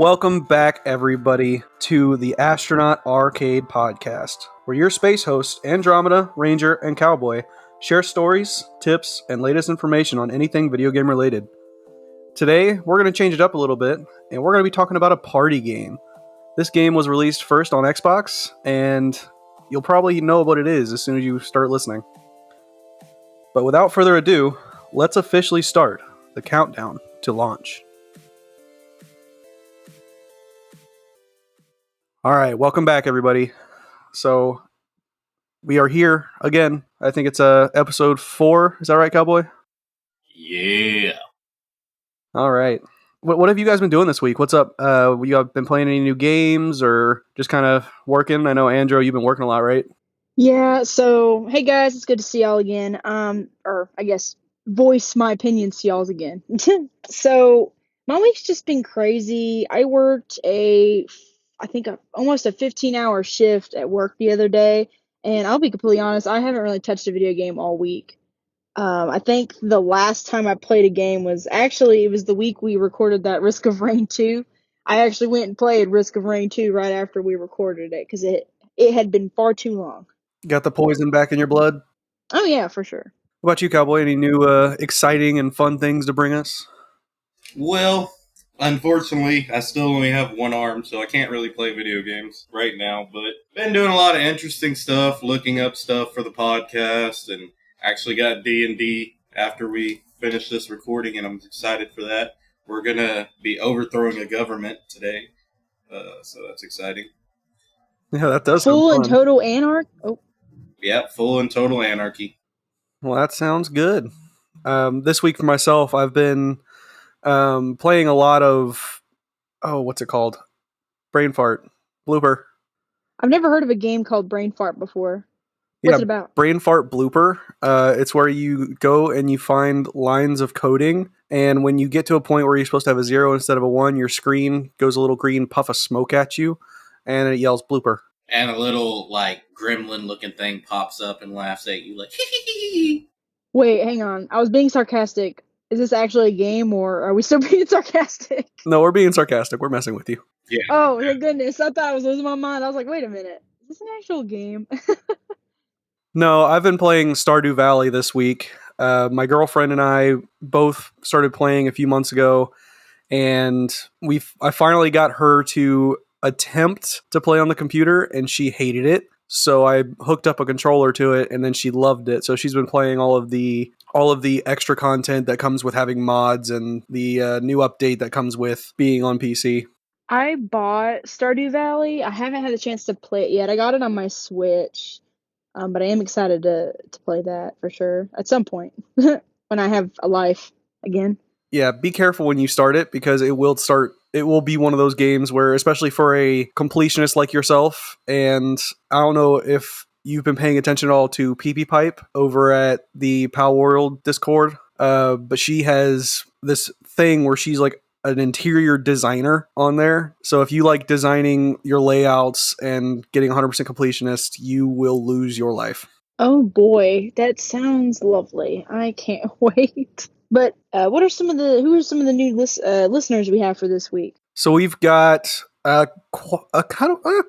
Welcome back, everybody, to the Astronaut Arcade Podcast, where your space hosts, Andromeda, Ranger, and Cowboy, share stories, tips, and latest information on anything video game related. Today, we're going to change it up a little bit, and we're going to be talking about a party game. This game was released first on Xbox, and you'll probably know what it is as soon as you start listening. But without further ado, let's officially start the countdown to launch. All right, welcome back, everybody. So, we are here again. I think it's episode 4. Is that right, Cowboy? Yeah. All right. What have you guys been doing this week? What's up? You have been playing any new games or just kind of working? I know, Andrew, you've been working a lot, right? Yeah, so, hey guys, it's good to see y'all again. Or I guess voice my opinions to y'all again. So, my week's just been crazy. I worked almost a 15-hour shift at work the other day, and I'll be completely honest, I haven't really touched a video game all week. I think the last time I played a game was it was the week we recorded that Risk of Rain 2. I actually went and played Risk of Rain 2 right after we recorded it because it had been far too long. Got the poison back in your blood? Oh yeah, for sure. What about you, Cowboy? Any new exciting and fun things to bring us? Well, unfortunately, I still only have one arm, so I can't really play video games right now, but been doing a lot of interesting stuff, looking up stuff for the podcast, and actually got D&D after we finish this recording, and I'm excited for that. We're going to be overthrowing a government today, so that's exciting. Yeah, that does Full sound and fun. total anarchy. Oh, Yeah, full and total anarchy. Well, that sounds good. This week for myself, I've been playing a lot of, what's it called? Brain Fart. Blooper. I've never heard of a game called Brain Fart before. What's it about? Brain Fart Blooper. It's where you go and you find lines of coding, and when you get to a point where you're supposed to have a 0 instead of a 1, your screen goes a little green puff of smoke at you, and it yells blooper. And a little, gremlin-looking thing pops up and laughs at you like, hee. Wait, hang on. I was being sarcastic. Is this actually a game, or are we still being sarcastic? No, we're being sarcastic. We're messing with you. Yeah. Oh, thank goodness. I thought I was losing my mind. I was like, wait a minute. Is this an actual game? No, I've been playing Stardew Valley this week. My girlfriend and I both started playing a few months ago, and I finally got her to attempt to play on the computer, and she hated it. So I hooked up a controller to it, and then she loved it. So she's been playing all of the extra content that comes with having mods and the new update that comes with being on PC. I bought Stardew Valley. I haven't had a chance to play it yet. I got it on my Switch, but I am excited to play that for sure at some point when I have a life again. Yeah, be careful when you start it because it will be one of those games where, especially for a completionist like yourself, and I don't know if you've been paying attention at all to PP Pipe over at the Pal World Discord, but she has this thing where she's like an interior designer on there. So if you like designing your layouts and getting 100% completionist, you will lose your life. Oh boy, that sounds lovely. I can't wait. But who are some of the new listeners we have for this week? So we've got a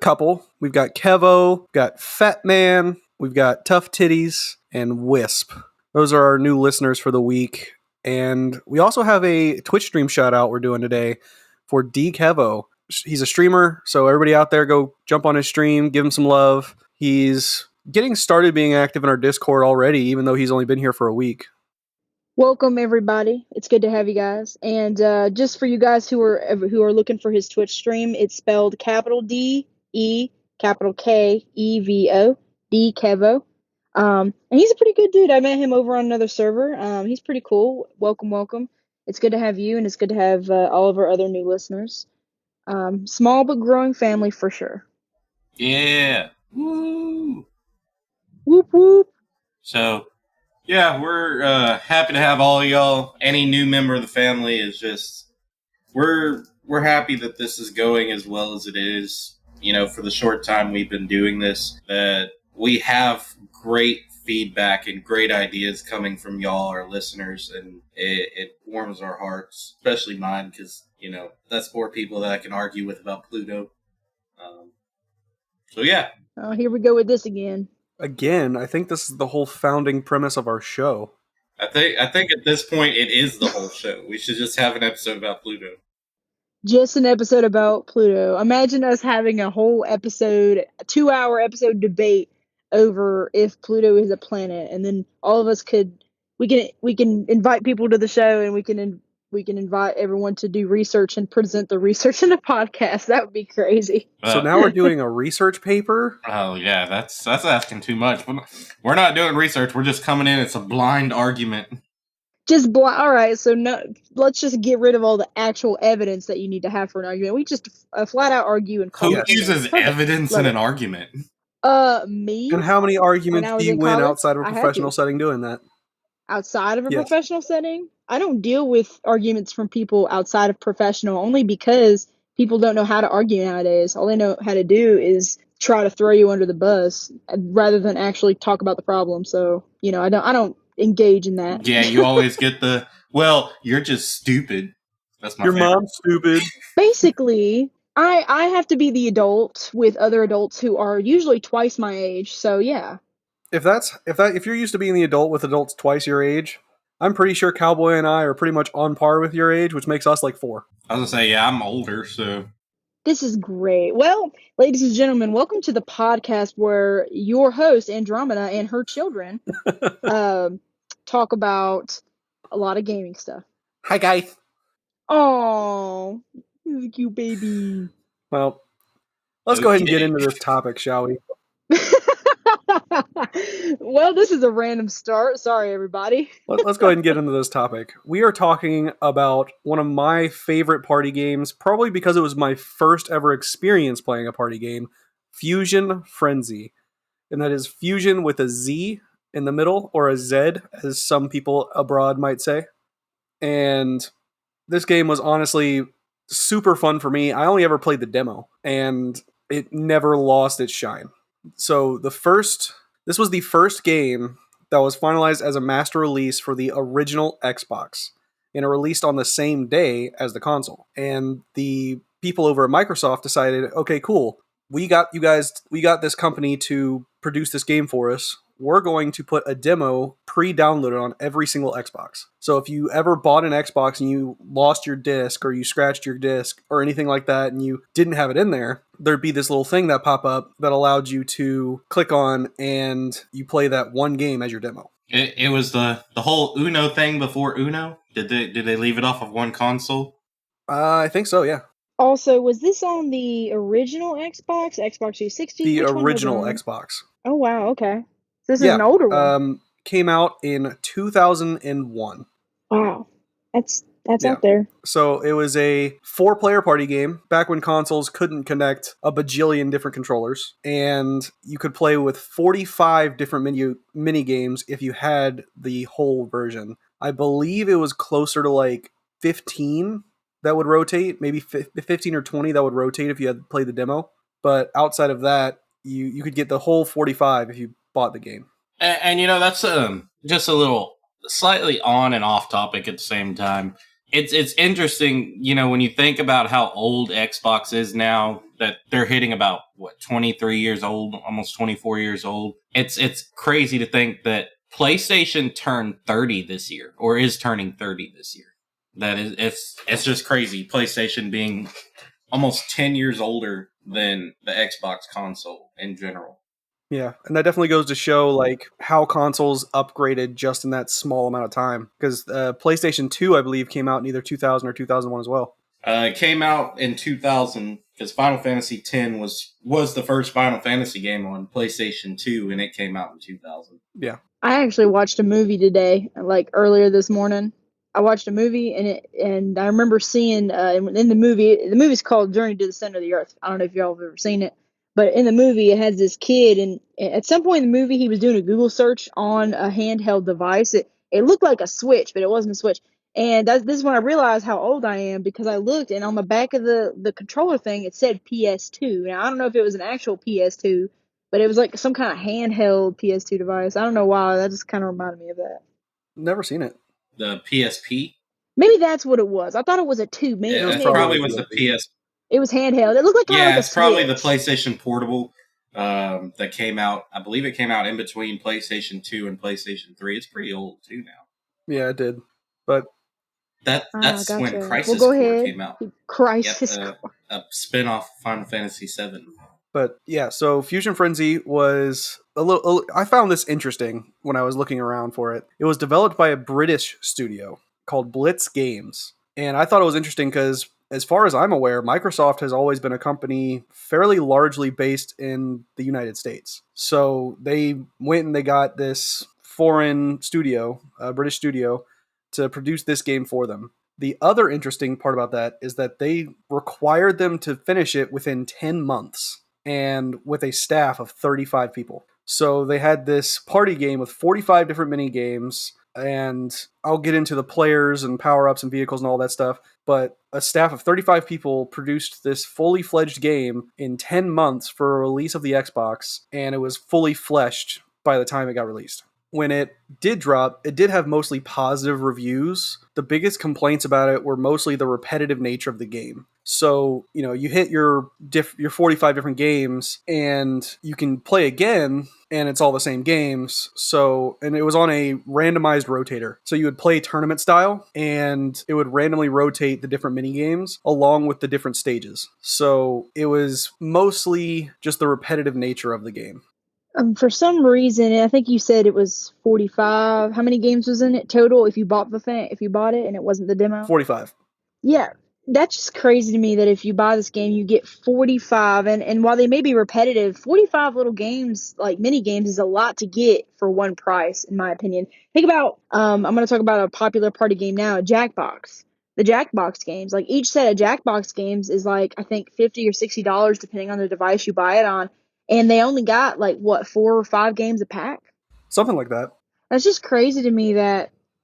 couple. We've got Kevo, we've got Fatman, we've got toughtitties, and Wisp. Those are our new listeners for the week. And we also have a Twitch stream shout out we're doing today for Kevo. He's a streamer, so everybody out there go jump on his stream, give him some love. He's getting started being active in our Discord already, even though he's only been here for a week. Welcome everybody. It's good to have you guys. And just for you guys who are looking for his Twitch stream, it's spelled capital D E capital K E V O D Kevo. And he's a pretty good dude. I met him over on another server. He's pretty cool. Welcome. It's good to have you, and it's good to have all of our other new listeners. Small but growing family for sure. Yeah. Woo! Whoop whoop. So, yeah, we're happy to have all of y'all. Any new member of the family is just we're happy that this is going as well as it is. You know, for the short time we've been doing this, that we have great feedback and great ideas coming from y'all, our listeners, and it warms our hearts, especially mine, because, that's 4 people that I can argue with about Pluto. So, yeah. Oh, here we go with this again. Again, I think this is the whole founding premise of our show. I think at this point it is the whole show. We should just have an episode about Pluto. Just an episode about Pluto. Imagine us having a whole episode, a 2-hour episode debate over if Pluto is a planet, and then all of us we can invite people to the show, and we can invite everyone to do research and present the research in a podcast. That would be crazy. So now we're doing a research paper? Oh, yeah, that's asking too much. We're not doing research. We're just coming in. It's a blind argument. All right, so no, let's just get rid of all the actual evidence that you need to have for an argument. We just flat out argue and call Who it. uses evidence in an argument? Me. And how many arguments do you win outside of a I had professional to. setting doing that? Outside of a Yes. professional setting, I don't deal with arguments from people outside of professional, only because people don't know how to argue nowadays. All they know how to do is try to throw you under the bus rather than actually talk about the problem. So, I don't engage in that. Yeah, you always get well, you're just stupid. That's my Your favorite. mom's stupid. Basically, I have to be the adult with other adults who are usually twice my age. So yeah. If you're used to being the adult with adults twice your age, I'm pretty sure Cowboy and I are pretty much on par with your age, which makes us like 4. I was gonna say, yeah, I'm older, so. This is great. Well, ladies and gentlemen, welcome to the podcast where your host, Andromeda, and her children talk about a lot of gaming stuff. Hi, guys. Oh, this is a cute baby. Well, let's go ahead and get into this topic, shall we? Well, this is a random start. Sorry, everybody. Let's go ahead and get into this topic. We are talking about one of my favorite party games, probably because it was my first ever experience playing a party game, Fuzion Frenzy. And that is Fusion with a Z in the middle, or a Z, as some people abroad might say. And this game was honestly super fun for me. I only ever played the demo, and it never lost its shine. So this was the first game that was finalized as a master release for the original Xbox, and it released on the same day as the console. And the people over at Microsoft decided, okay, cool, we got this company to produce this game for us. We're going to put a demo pre-downloaded on every single Xbox. So if you ever bought an Xbox and you lost your disc or you scratched your disc or anything like that and you didn't have it in there, there'd be this little thing that pop up that allowed you to click on and you play that one game as your demo. It was the whole Uno thing before Uno? Did they leave it off of one console? I think so, yeah. Also, was this on the original Xbox 360? The Which one was original it on? Xbox. Oh, wow, okay. So this is an older one. Came out in 2001. Wow. That's Yeah. out there. So it was a 4-player party game back when consoles couldn't connect a bajillion different controllers, and you could play with 45 different mini games if you had the whole version. I believe it was closer to like 15 that would rotate, maybe 15 or 20 that would rotate if you had played the demo. But outside of that, you could get the whole 45 if you bought the game. And that's just a little slightly on and off topic at the same time. It's interesting, when you think about how old Xbox is now, that they're hitting about 23 years old, almost 24 years old. It's crazy to think that PlayStation turned 30 this year, or is turning 30 this year. That is, it's just crazy. PlayStation being almost 10 years older than the Xbox console in general. Yeah, and that definitely goes to show like how consoles upgraded just in that small amount of time. Because PlayStation 2, I believe, came out in either 2000 or 2001 as well. It came out in 2000 because Final Fantasy X was the first Final Fantasy game on PlayStation 2, and it came out in 2000. Yeah. I actually watched a movie today, like earlier this morning. I watched a movie, and I remember seeing in the movie's called Journey to the Center of the Earth. I don't know if y'all have ever seen it, but in the movie it has this kid, and at some point in the movie he was doing a Google search on a handheld device. It looked like a Switch, but it wasn't a Switch. And this is when I realized how old I am, because I looked, and on the back of the controller thing it said PS2. Now I don't know if it was an actual PS2, but it was like some kind of handheld PS2 device. I don't know why. That just kind of reminded me of that. Never seen it. The PSP. Maybe that's what it was. I thought it was a tube. It was It Maybe probably the was the PSP. PS. it was handheld. It looked like kind of Yeah, like a it's probably the Switch. PlayStation Portable that came out. I believe it came out in between PlayStation 2 and PlayStation 3. It's pretty old too now. Yeah, it did. But That's when Gotcha. Well, Crisis go Core ahead. came out. Crisis Yep, Core. a spin-off of Final Fantasy 7. But yeah, so Fuzion Frenzy was a little. I found this interesting when I was looking around for it. It was developed by a British studio called Blitz Games, and I thought it was interesting because, as far as I'm aware, Microsoft has always been a company fairly largely based in the United States. So they went and they got this foreign studio, a British studio, to produce this game for them. The other interesting part about that is that they required them to finish it within 10 months and with a staff of 35 people. So they had this party game with 45 different mini games, and I'll get into the players and power ups and vehicles and all that stuff. But a staff of 35 people produced this fully fledged game in 10 months for a release of the Xbox, and it was fully fleshed by the time it got released. When it did drop, it did have mostly positive reviews. The biggest complaints about it were mostly the repetitive nature of the game. So, you hit your 45 different games and you can play again and it's all the same games. So, and it was on a randomized rotator. So you would play tournament style and it would randomly rotate the different mini games along with the different stages. So it was mostly just the repetitive nature of the game. For some reason, I think you said it was 45. How many games was in it total if you bought if you bought it and it wasn't the demo? 45. Yeah, that's just crazy to me that if you buy this game, you get 45. And while they may be repetitive, 45 little games, like mini games, is a lot to get for one price, in my opinion. Think about, I'm going to talk about a popular party game now, Jackbox. The Jackbox games, like each set of Jackbox games is like, I think $50 or $60, depending on the device you buy it on. And they only got like, what, 4 or 5 games a pack? Something like that. That's just crazy to me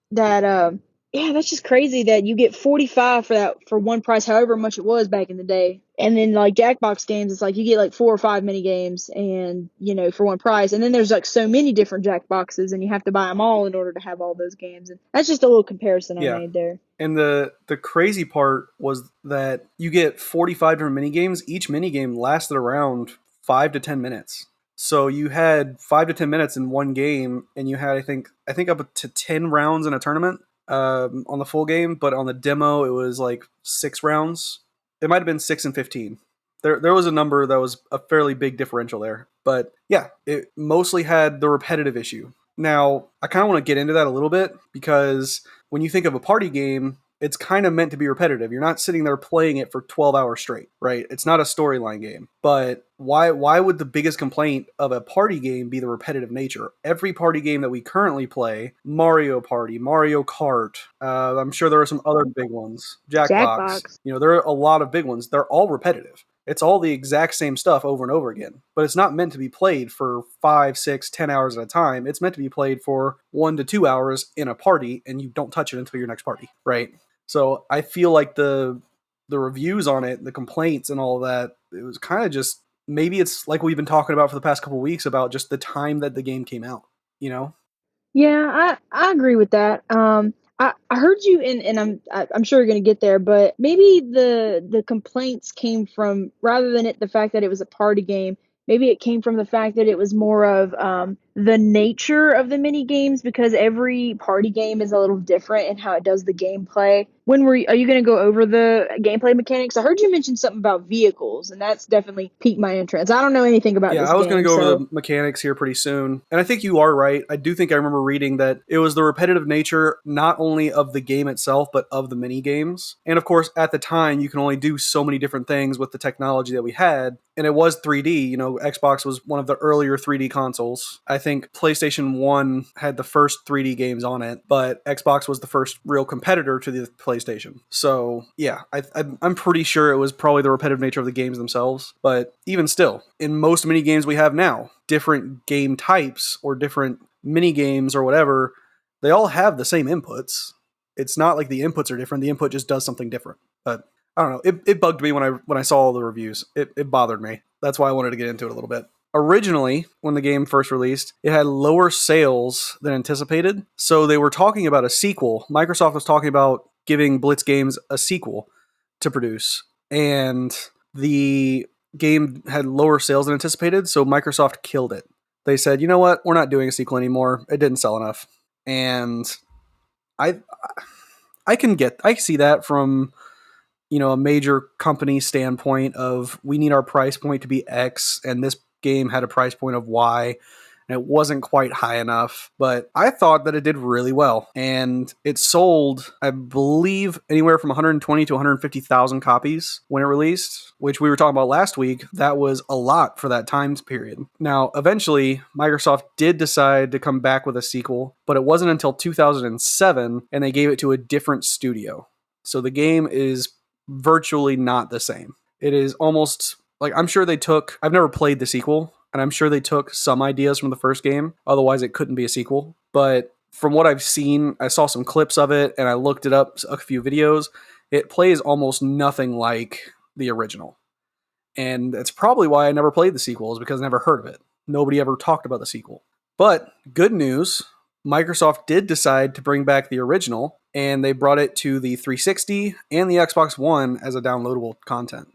that's just crazy that you get 45 for one price, however much it was back in the day. And then like Jackbox games, it's like you get like 4 or 5 mini games and for one price. And then there's like so many different Jackboxes and you have to buy them all in order to have all those games. And that's just a little comparison I made there. And the crazy part was that you get 45 different mini games. Each mini game lasted around 5 to 10 minutes. So you had 5 to 10 minutes in one game, and you had I think up to 10 rounds in a tournament on the full game. But on the demo, it was like 6 rounds. It might have been 6 and 15. There was a number that was a fairly big differential there. But yeah, it mostly had the repetitive issue. Now, I kind of want to get into that a little bit because when you think of a party game, it's kind of meant to be repetitive. You're not sitting there playing it for 12 hours straight, right? It's not a storyline game. But why would the biggest complaint of a party game be the repetitive nature? Every party game that we currently play, Mario Party, Mario Kart, I'm sure there are some other big ones, Jackbox. There are a lot of big ones. They're all repetitive. It's all the exact same stuff over and over again. But it's not meant to be played for 5, 6, 10 hours at a time. It's meant to be played for 1 to 2 hours in a party, and you don't touch it until your next party, right? So I feel like the reviews on it, the complaints and all that, it was kind of just, maybe it's like we've been talking about for the past couple of weeks about just the time that the game came out, Yeah, I agree with that. I heard you, and I'm sure you're gonna get there, but maybe the complaints came from, rather than the fact that it was a party game, maybe it came from the fact that it was more of the nature of the mini games, because every party game is a little different in how it does the gameplay. Are you gonna go over the gameplay mechanics? I heard you mention something about vehicles, and that's definitely piqued my interest. I don't know anything about this I was going game, to go over the mechanics here pretty soon. And I think you are right. I do think I remember reading that it was the repetitive nature, not only of the game itself, but of the mini games. And of course, at the time, you can only do so many different things with the technology that we had. And it was 3D. Xbox was one of the earlier 3D consoles. I think PlayStation 1 had the first 3D games on it, but Xbox was the first real competitor to the PlayStation. So yeah, I'm pretty sure it was probably the repetitive nature of the games themselves. But even still, in most mini games we have now, different game types or different mini games or whatever, they all have the same inputs. It's not like the inputs are different. The input just does something different. But I don't know. It bugged me when I saw all the reviews. It bothered me. That's why I wanted to get into it a little bit. originally, when the game first released, it had lower sales than anticipated. So they were talking about a sequel. Microsoft was talking about giving Blitz Games a sequel to produce. And the game had lower sales than anticipated, so Microsoft killed it. They said, you know what, we're not doing a sequel anymore. It didn't sell enough. And I I see that from a major company standpoint of we need our price point to be X, and this game had a price point of Y, and it wasn't quite high enough. But I thought that it did really well, and it sold, I believe, anywhere from 120 to 150,000 copies when it released, which we were talking about last week. That was a lot for that time period. Now, eventually, Microsoft did decide to come back with a sequel, but it wasn't until 2007, and they gave it to a different studio. So the game is virtually not the same. It is almost like, I'm sure I've never played the sequel, and I'm sure they took some ideas from the first game. Otherwise, it couldn't be a sequel. But from what I've seen, I saw some clips of it, and I looked it up, a few videos. It plays almost nothing like the original. And that's probably why I never played the sequel, is because I never heard of it. Nobody ever talked about the sequel. But good news, Microsoft did decide to bring back the original, and they brought it to the 360 and the Xbox One as a downloadable content.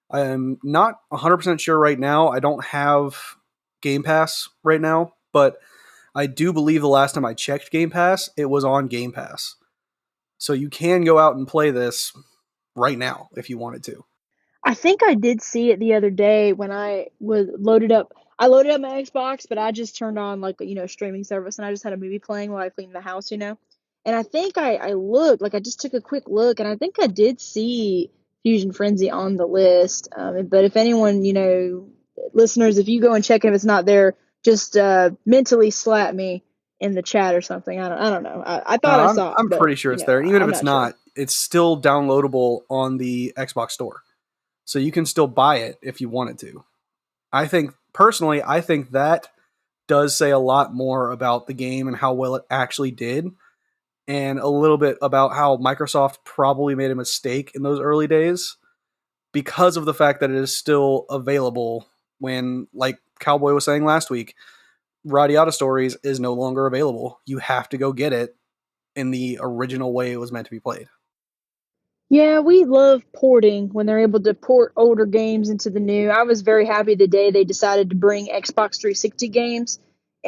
I am not 100% sure right now. I don't have Game Pass right now, but I do believe the last time I checked Game Pass, it was on Game Pass. So you can go out and play this right now if you wanted to. I think I did see it the other day when I was loaded up. I loaded up my Xbox, but I just turned on like streaming service, and I just had a movie playing while I cleaned the house. And I think I looked, like I just took a quick look, and I think I did see Fuzion Frenzy on the list. But if anyone, listeners, if you go and check it, if it's not there, just mentally slap me in the chat or something. I don't know. I thought I saw it, I'm but pretty sure it's there. Even if I'm it's not sure. not, it's still downloadable on the Xbox Store. So you can still buy it if you wanted to. I think that does say a lot more about the game and how well it actually did, and a little bit about how Microsoft probably made a mistake in those early days because of the fact that it is still available when, like Cowboy was saying last week, Radiata Stories is no longer available. You have to go get it in the original way it was meant to be played. Yeah, we love porting when they're able to port older games into the new. I was very happy the day they decided to bring Xbox 360 games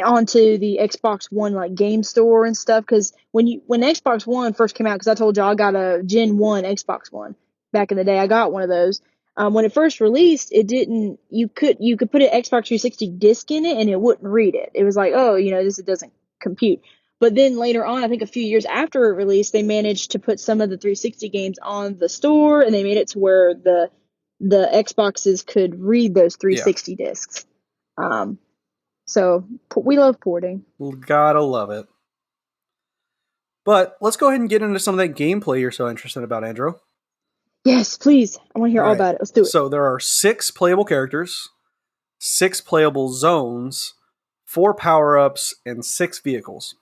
onto the Xbox One like game store and stuff. Because when Xbox One first came out, because I told you I got a Gen 1 Xbox One back in the day, I got one of those. When it first released, it didn't. You could put an Xbox 360 disc in it and it wouldn't read it. It was like, oh, this it doesn't compute. But then later on, I think a few years after it released, they managed to put some of the 360 games on the store, and they made it to where the Xboxes could read those 360 discs. So we love porting. Gotta love it. But let's go ahead and get into some of that gameplay you're so interested about, Andrew. Yes, please. I want to hear all Right. about it. Let's do it. So there are 6 playable characters, 6 playable zones, 4 power-ups, and 6 vehicles.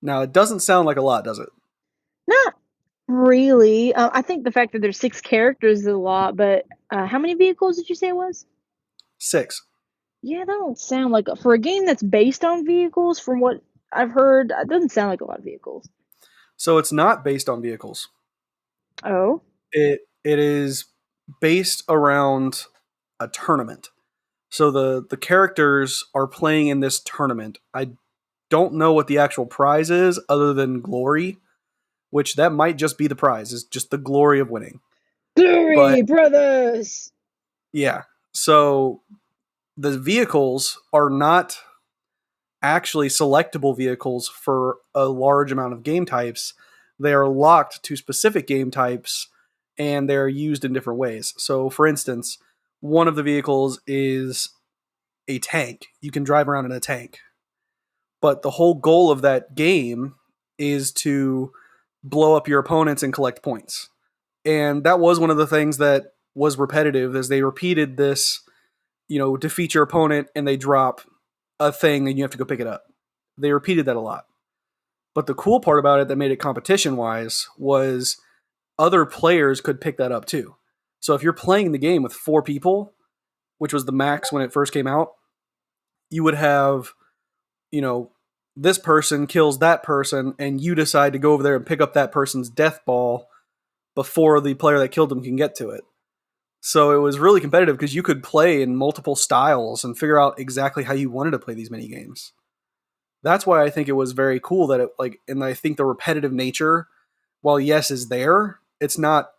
Now, it doesn't sound like a lot, does it? Not really. I think the fact that there's 6 characters is a lot, but how many vehicles did you say it was? 6. Yeah, that don't sound like for a game that's based on vehicles. From what I've heard, it doesn't sound like a lot of vehicles. So it's not based on vehicles. Oh. It is based around a tournament. So the characters are playing in this tournament. I don't know what the actual prize is other than glory, which that might just be the prize, is just the glory of winning. Glory, But brothers! yeah, so the vehicles are not actually selectable vehicles for a large amount of game types. They are locked to specific game types, and they're used in different ways. So, for instance, one of the vehicles is a tank. You can drive around in a tank. But the whole goal of that game is to blow up your opponents and collect points. And that was one of the things that was repetitive, as they repeated this, defeat your opponent and they drop a thing and you have to go pick it up. They repeated that a lot. But the cool part about it that made it competition-wise was other players could pick that up too. So if you're playing the game with 4 people, which was the max when it first came out, you would have, you know, this person kills that person, and you decide to go over there and pick up that person's death ball before the player that killed them can get to it. So it was really competitive because you could play in multiple styles and figure out exactly how you wanted to play these mini games. That's why I think it was very cool that it like, and I think the repetitive nature, while yes is there, it's not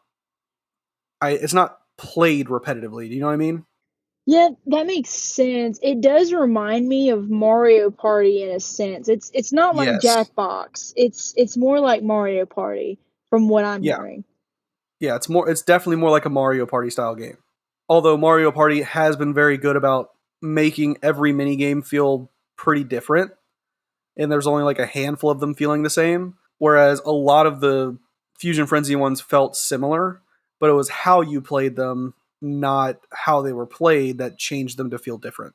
played repetitively. Do you know what I mean? Yeah, that makes sense. It does remind me of Mario Party in a sense. It's not like Yes. Jackbox. It's more like Mario Party from what I'm Yeah. hearing. Yeah, it's definitely more like a Mario Party style game. Although Mario Party has been very good about making every mini game feel pretty different, and there's only like a handful of them feeling the same. Whereas a lot of the Fusion Frenzy ones felt similar, but it was how you played them, not how they were played, that changed them to feel different.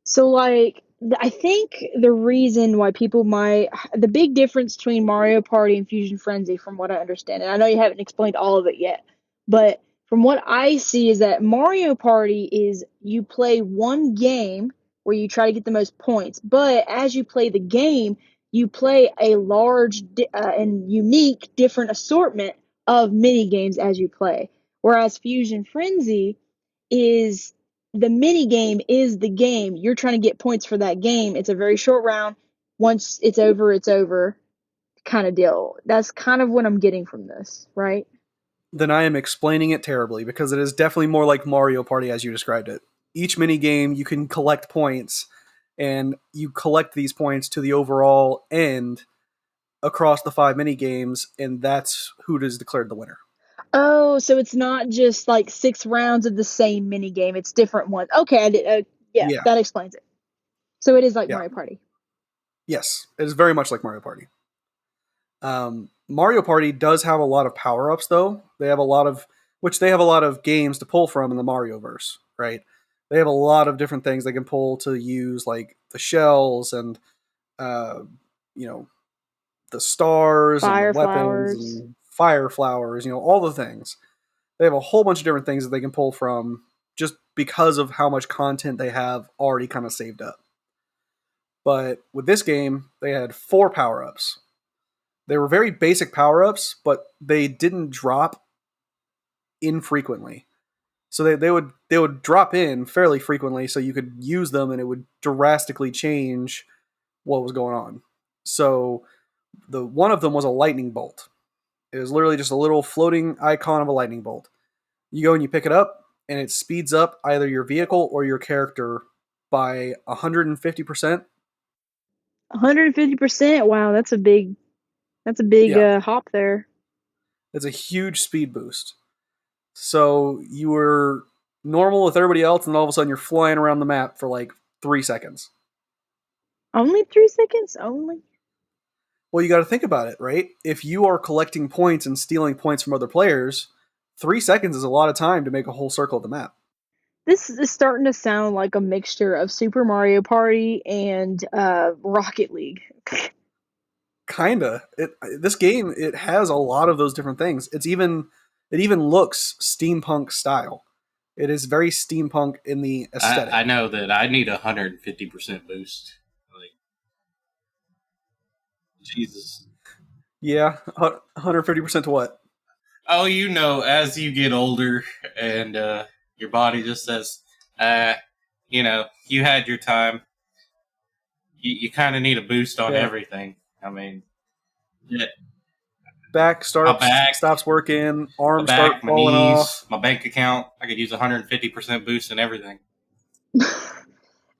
So like I think the reason why people might the big difference between Mario Party and Fusion Frenzy from what I understand, and I know you haven't explained all of it yet, but from what I see is that Mario Party is you play one game where you try to get the most points, but as you play the game, you play a large and unique different assortment of mini games as you play. Whereas Fusion Frenzy is the mini game is the game. You're trying to get points for that game. It's a very short round. Once it's over kind of deal. That's kind of what I'm getting from this, right? Then I am explaining it terribly because it is definitely more like Mario Party as you described it. Each mini game you can collect points, and you collect these points to the overall end across the 5 mini games, and that's who is declared the winner. Oh, so it's not just like 6 rounds of the same mini game. It's different ones. Okay, I did. Yeah, Yeah, that explains it. So it is like yeah, Mario Party. yes, it is very much like Mario Party. Mario Party does have a lot of power ups, though. They have a lot of games to pull from in the Mario verse, right? They have a lot of different things they can pull to use, like the shells and uh, you know the stars and the Fire weapons flowers. and fire flowers. All the things. They have a whole bunch of different things that they can pull from just because of how much content they have already kind of saved up. But with this game, they had 4 power ups. They were very basic power ups, but they didn't drop infrequently. So they would drop in fairly frequently, so you could use them, and it would drastically change what was going on. So the one of them was a lightning bolt. It was literally just a little floating icon of a lightning bolt. You go and you pick it up, and it speeds up either your vehicle or your character by 150%. 150%. Wow, that's a big Yeah, hop there. it's a huge speed boost. So you were normal with everybody else, and all of a sudden you're flying around the map for like 3 seconds. Only 3 seconds? Only? Well, you got to think about it, right? If you are collecting points and stealing points from other players, 3 seconds is a lot of time to make a whole circle of the map. This is starting to sound like a mixture of Super Mario Party and Rocket League. Kinda. This game, it has a lot of those different things. It even looks steampunk style. It is very steampunk in the aesthetic. I know that I need 150% boost. Like, Jesus. Yeah, 150% to what? Oh, as you get older and your body just says, you had your time. You kind of need a boost on Yeah. everything. I mean, yeah, Back my starts back, stops working, arms start my falling off. knees, my bank account. I could use 150% boost and everything.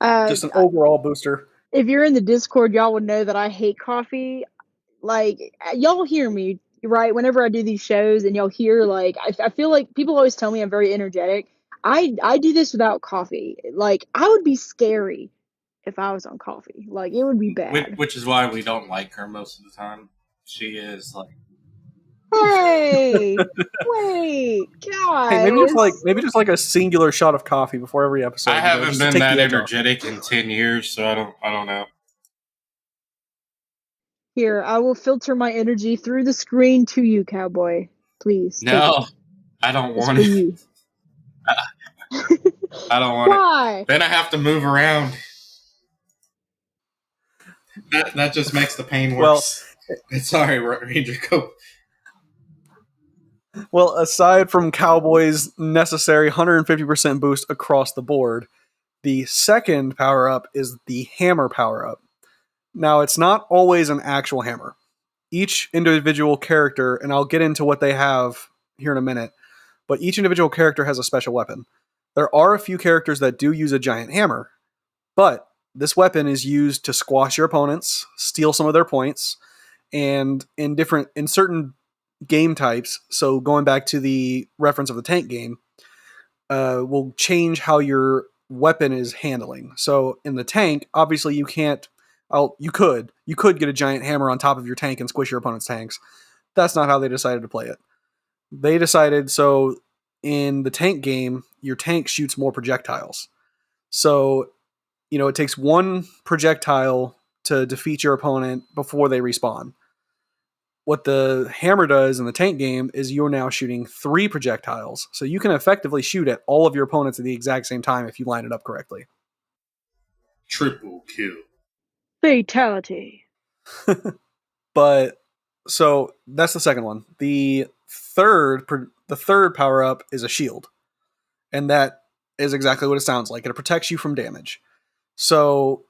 uh, Just an overall booster. if you're in the Discord, y'all would know that I hate coffee. Like, y'all hear me, right? Whenever I do these shows and y'all hear, like, I feel like people always tell me I'm very energetic. I do this without coffee. Like, I would be scary if I was on coffee. Like, it would be bad. Which is why we don't like her most of the time. She is like, Hey, wait, Hey, guys. maybe just like a singular shot of coffee before every episode. I haven't just to been take that the edge off. energetic in 10 years, so I don't know. Here, I will filter my energy through the screen to you, Cowboy. Please take it. No, I don't It's want for it. you. I don't want it. Why? Then I have to move around. That just makes the pain Well, worse. Sorry, Ranger. Go. well, aside from Cowboy's necessary 150% boost across the board, the second power up is the hammer power up. Now, it's not always an actual hammer. Each individual character, and I'll get into what they have here in a minute, but each individual character has a special weapon. There are a few characters that do use a giant hammer, but this weapon is used to squash your opponents, steal some of their points, and in certain game types, so going back to the reference of the tank game, will change how your weapon is handling. So in the tank, obviously you can't. You could get a giant hammer on top of your tank and squish your opponent's tanks. That's not how they decided to play it. They decided so in the tank game, your tank shoots more projectiles. So it takes one projectile to defeat your opponent before they respawn. What the hammer does in the tank game is you're now shooting 3 projectiles. So you can effectively shoot at all of your opponents at the exact same time if you line it up correctly. Triple kill. Fatality. But so that's the second one. The third power up is a shield. And that is exactly what it sounds like. It protects you from damage. So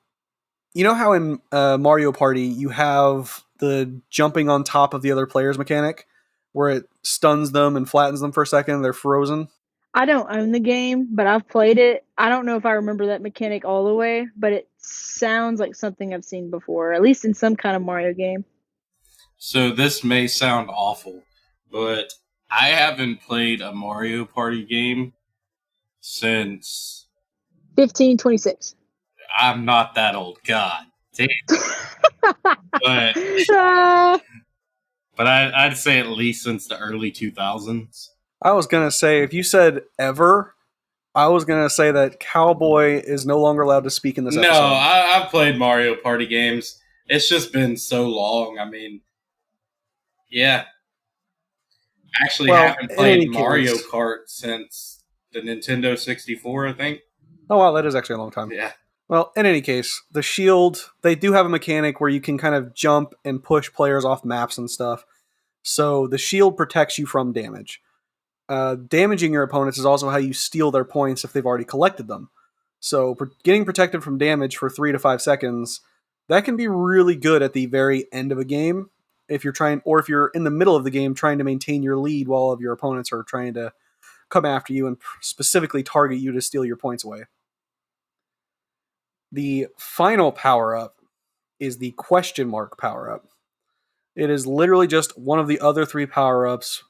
you know how in Mario Party you have the jumping on top of the other player's mechanic where it stuns them and flattens them for a second and they're frozen? I don't own the game, but I've played it. I don't know if I remember that mechanic all the way, but it sounds like something I've seen before, at least in some kind of Mario game. So this may sound awful, but I haven't played a Mario Party game since 1526. I'm not that old. God damn. But I'd say at least since the early 2000s. I was going to say, if you said ever, I was going to say that Cowboy is no longer allowed to speak in this episode. No, I've played Mario Party games. It's just been so long. I mean, yeah. I actually haven't played Mario Kart since the Nintendo 64, I think. Oh, wow, that is actually a long time. Yeah. Well, in any case, the shield, they do have a mechanic where you can kind of jump and push players off maps and stuff. So the shield protects you from damage. Damaging your opponents is also how you steal their points if they've already collected them. So getting protected from damage for 3 to 5 seconds, that can be really good at the very end of a game if you're in the middle of the game trying to maintain your lead while all of your opponents are trying to come after you and specifically target you to steal your points away. The final power-up is the question mark power-up. It is literally just one of the other 3 power-ups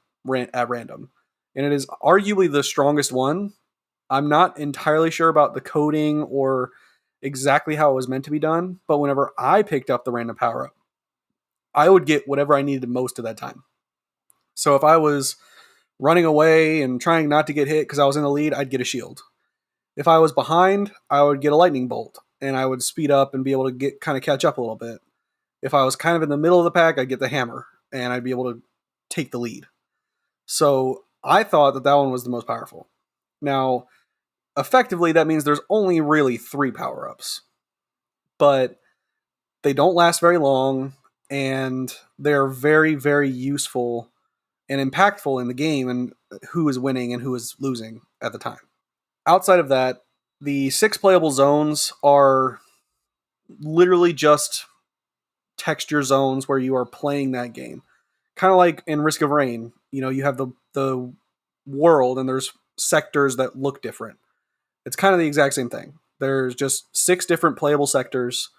at random. And it is arguably the strongest one. I'm not entirely sure about the coding or exactly how it was meant to be done, but whenever I picked up the random power-up, I would get whatever I needed most at that time. So if I was running away and trying not to get hit because I was in the lead, I'd get a shield. If I was behind, I would get a lightning bolt, and I would speed up and be able to kind of catch up a little bit. If I was kind of in the middle of the pack, I'd get the hammer, and I'd be able to take the lead. So I thought that one was the most powerful. Now, effectively, that means there's only really 3 power-ups. But they don't last very long, and they're very, very useful and impactful in the game and who is winning and who is losing at the time. Outside of that, the 6 playable zones are literally just texture zones where you are playing that game. Kind of like in Risk of Rain, you have the world and there's sectors that look different. It's kind of the exact same thing. There's just 6 different playable sectors,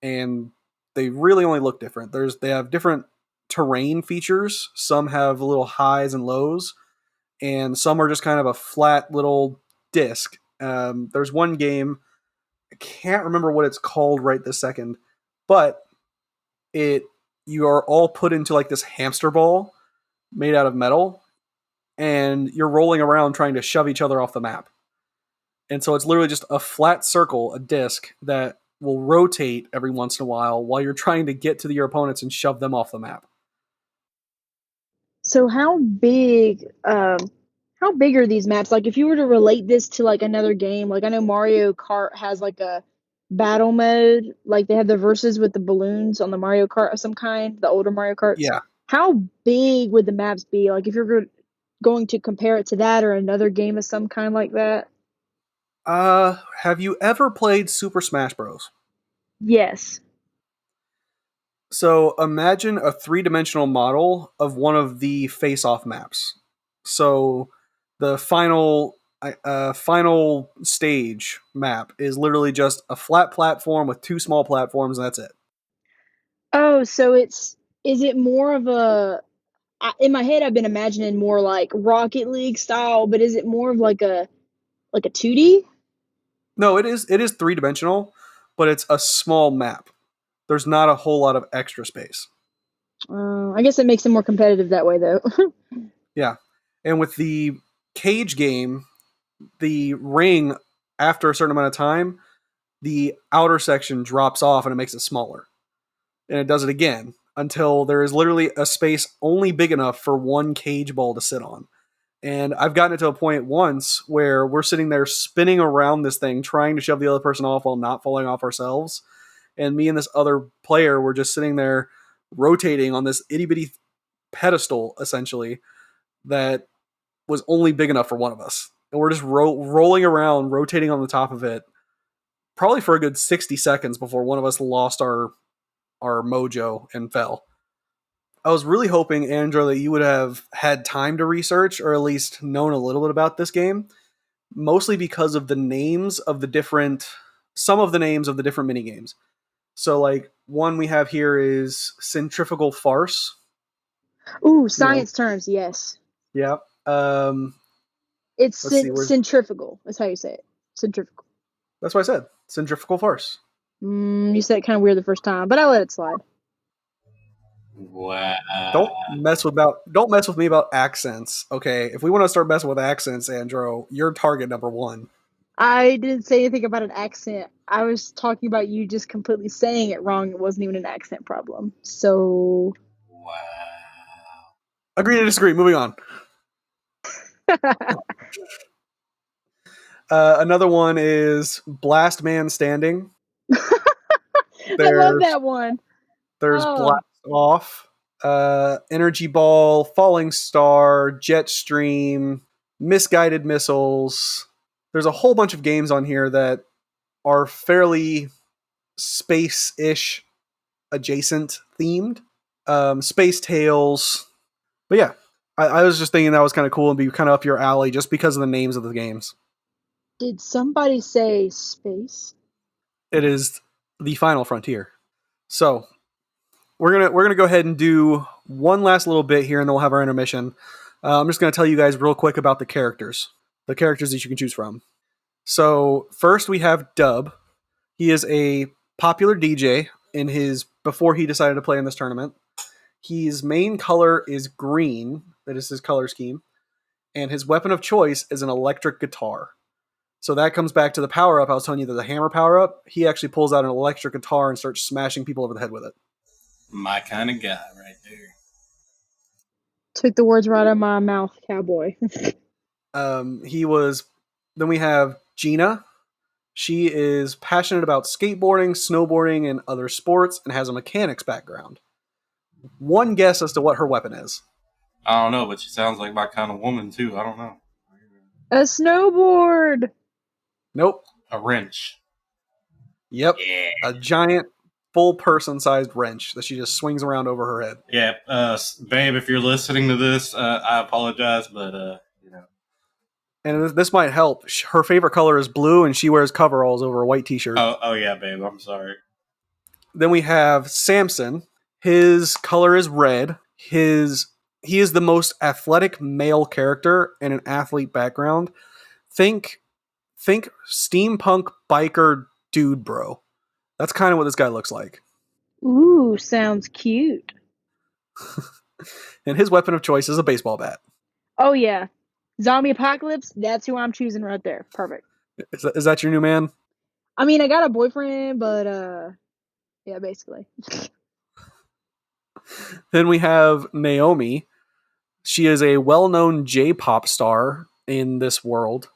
and they really only look different. They have different terrain features. Some have little highs and lows, and some are just kind of a flat little disc. There's one game, I can't remember what it's called right this second, but you are all put into like this hamster ball made out of metal, and you're rolling around trying to shove each other off the map. And so it's literally just a flat circle, a disc that will rotate every once in a while you're trying to get to your opponents and shove them off the map. So how big are these maps? Like if you were to relate this to like another game, like I know Mario Kart has like a battle mode. Like they have the verses with the balloons on the Mario Kart of some kind, the older Mario Karts. Yeah. How big would the maps be? Like if you're going to compare it to that or another game of some kind like that? Have you ever played Super Smash Bros? Yes. So imagine a three-dimensional model of one of the face-off maps. So the final stage map is literally just a flat platform with two small platforms, and that's it. Oh, so is it more of in my head I've been imagining more like Rocket League style, but is it more of like a 2D? No, it is three-dimensional, but it's a small map. There's not a whole lot of extra space. I guess it makes it more competitive that way though. Yeah. And with the cage game, the ring, after a certain amount of time, the outer section drops off and it makes it smaller. And it does it again until there is literally a space only big enough for one cage ball to sit on. And I've gotten it to a point once where we're sitting there spinning around this thing, trying to shove the other person off while not falling off ourselves. And me and this other player were just sitting there rotating on this itty bitty pedestal, essentially, that was only big enough for one of us. And we're just rolling around, rotating on the top of it, probably for a good 60 seconds before one of us lost our mojo and fell. I was really hoping, Andrew, that you would have had time to research or at least known a little bit about this game, mostly because of the names of the different, some of the names of the different mini games. So, like, one we have here is Centrifugal Farce. Ooh, You know, science terms, yes. yeah. It's Let's see, where's centrifugal. That's how you say it. Centrifugal. that's what I said. Centrifugal Farce. You said it kind of weird the first time, but I let it slide. Wow. Don't mess with me about accents. Okay, if we want to start messing with accents, Andrew, you're target number one. I didn't say anything about an accent. I was talking about you just completely saying it wrong. It wasn't even an accent problem. So, Wow. Agree to disagree. Moving on. Another one is Blast Man Standing. I love There's that one. there's Oh, Blast Off, Energy Ball, Falling Star, Jetstream, Misguided Missiles. There's a whole bunch of games on here that are fairly space-ish adjacent themed. Space Tales. But yeah, I was just thinking that was kind of cool and be kind of up your alley just because of the names of the games. did somebody say space? It is the final frontier. So we're gonna go ahead and do one last little bit here, and then we'll have our intermission. I'm just gonna tell you guys real quick about the characters that you can choose from. So first we have Dub. He is a popular DJ in his before he decided to play in this tournament. His main color is green. That is his color scheme, and his weapon of choice is an electric guitar. So that comes back to the power up. I was telling you that the hammer power up. He actually pulls out an electric guitar and starts smashing people over the head with it. My kind of guy right there. Took the words right out of my mouth, cowboy. He was. Then we have Gina. She is passionate about skateboarding, snowboarding, and other sports, and has a mechanics background. One guess as to what her weapon is. I don't know, but she sounds like my kind of woman too. I don't know. A snowboard. Nope. A wrench. Yep. Yeah. A giant, full person-sized wrench that she just swings around over her head. Yeah, babe, if you're listening to this, I apologize, but you know. And this might help. Her favorite color is blue, and she wears coveralls over a white t-shirt. Oh yeah, babe. I'm sorry. Then we have Samson. His color is red. He is the most athletic male character in an athlete background. Think steampunk biker dude, bro. That's kind of what this guy looks like. Ooh, sounds cute. And his weapon of choice is a baseball bat. Oh yeah, zombie apocalypse. That's who I'm choosing right there. Perfect. Is that your new man? I mean, I got a boyfriend, but yeah, basically. Then we have Naomi. She is a well-known J-pop star in this world.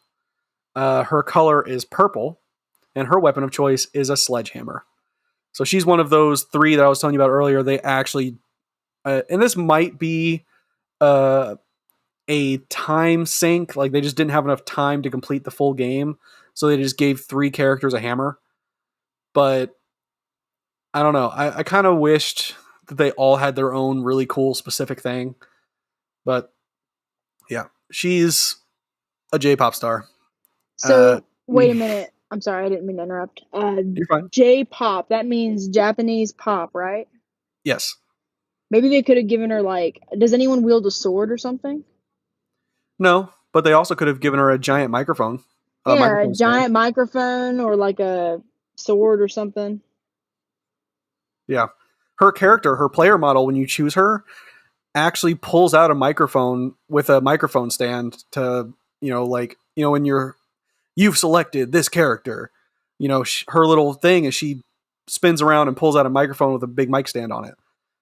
Her color is purple, and her weapon of choice is a sledgehammer. So she's one of those 3 that I was telling you about earlier. They actually, and this might be a time sink, like they just didn't have enough time to complete the full game, so they just gave 3 characters a hammer. But I don't know. I kind of wished that they all had their own really cool specific thing. But yeah, she's a J-pop star. So wait a minute. I'm sorry, I didn't mean to interrupt. You're fine. J-pop. That means Japanese pop, right? Yes. Maybe they could have given her like. Does anyone wield a sword or something? No, but they also could have given her a giant microphone. A Yeah, a microphone stand. giant microphone or like a sword or something. Yeah. Her character, her player model, when you choose her, actually pulls out a microphone with a microphone stand to, when you've selected this character, her little thing is she spins around and pulls out a microphone with a big mic stand on it.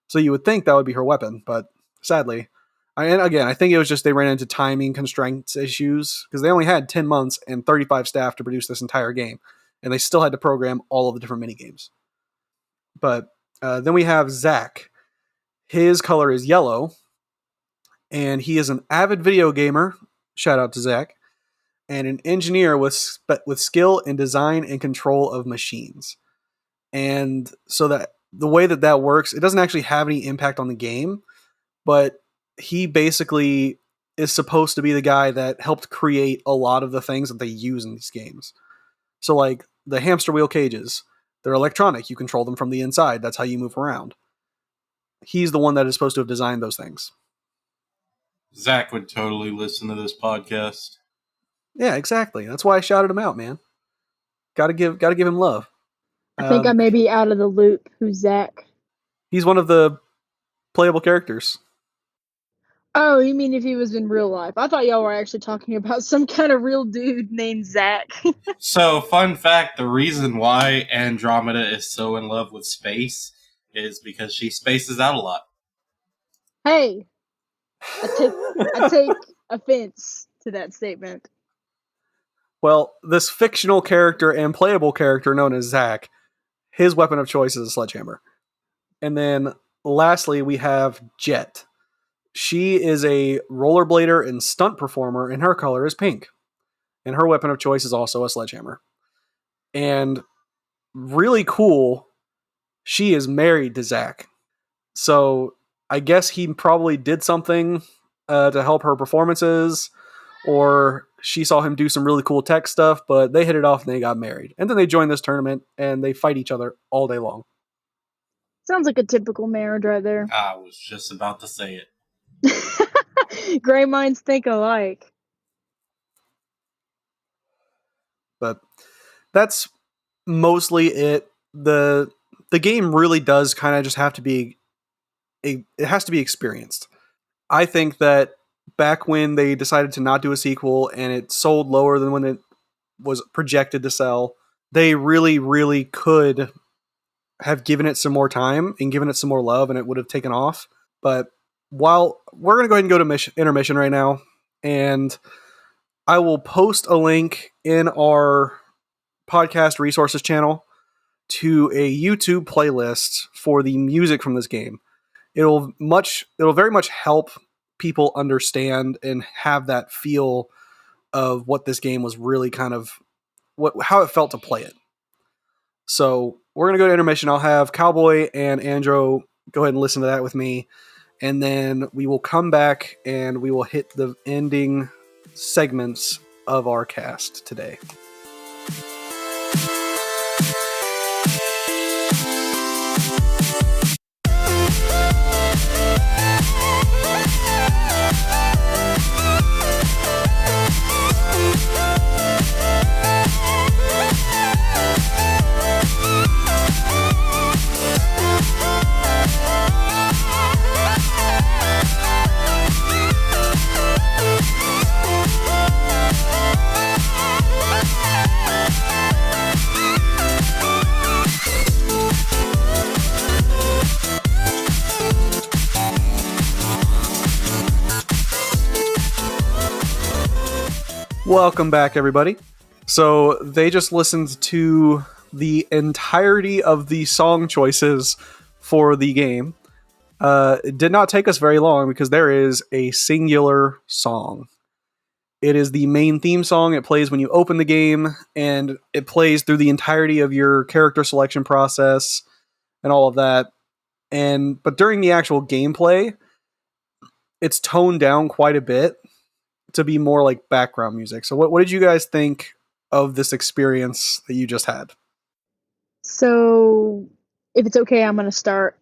So you would think that would be her weapon, but sadly, and again, I think it was just they ran into timing constraints issues because they only had 10 months and 35 staff to produce this entire game, and they still had to program all of the different mini games. But then we have Zach. His color is yellow, and he is an avid video gamer. Shout out to Zach, and an engineer with skill in design and control of machines. And so that the way that works, it doesn't actually have any impact on the game, but he basically is supposed to be the guy that helped create a lot of the things that they use in these games. So like the hamster wheel cages, they're electronic. You control them from the inside. That's how you move around. He's the one that is supposed to have designed those things. Zach would totally listen to this podcast. Yeah, exactly. That's why I shouted him out, man. Gotta give him love. I think I may be out of the loop. Who's Zach? He's one of the playable characters. Oh, you mean if he was in real life? I thought y'all were actually talking about some kind of real dude named Zach. So, fun fact, the reason why Andromeda is so in love with space is because she spaces out a lot. Hey, I take offense to that statement. Well, this fictional character and playable character known as Zach, his weapon of choice is a sledgehammer. And then lastly, we have Jet. She is a rollerblader and stunt performer, and her color is pink. And her weapon of choice is also a sledgehammer. And really cool, she is married to Zach. So I guess he probably did something to help her performances, or she saw him do some really cool tech stuff, but they hit it off and they got married. And then they joined this tournament and they fight each other all day long. Sounds like a typical marriage right there. I was just about to say it. Gray minds think alike. But that's mostly it. The game really does kind of just have to be it has to be experienced. I think that back when they decided to not do a sequel and it sold lower than when it was projected to sell, they really, really could have given it some more time and given it some more love, and it would have taken off. But while we're going to go ahead and go to intermission right now, and I will post a link in our podcast resources channel to a YouTube playlist for the music from this game. It'll very much help people understand and have that feel of what this game was really kind of how it felt to play it. So we're going to go to intermission. I'll have Cowboy and Andro go ahead and listen to that with me. And then we will come back and we will hit the ending segments of our cast today. Welcome back, everybody. So they just listened to the entirety of the song choices for the game. It did not take us very long because there is a singular song. It is the main theme song. It plays when you open the game, and it plays through the entirety of your character selection process and all of that. But during the actual gameplay, it's toned down quite a bit to be more like background music. So what did you guys think of this experience that you just had? So, if it's okay, I'm gonna start.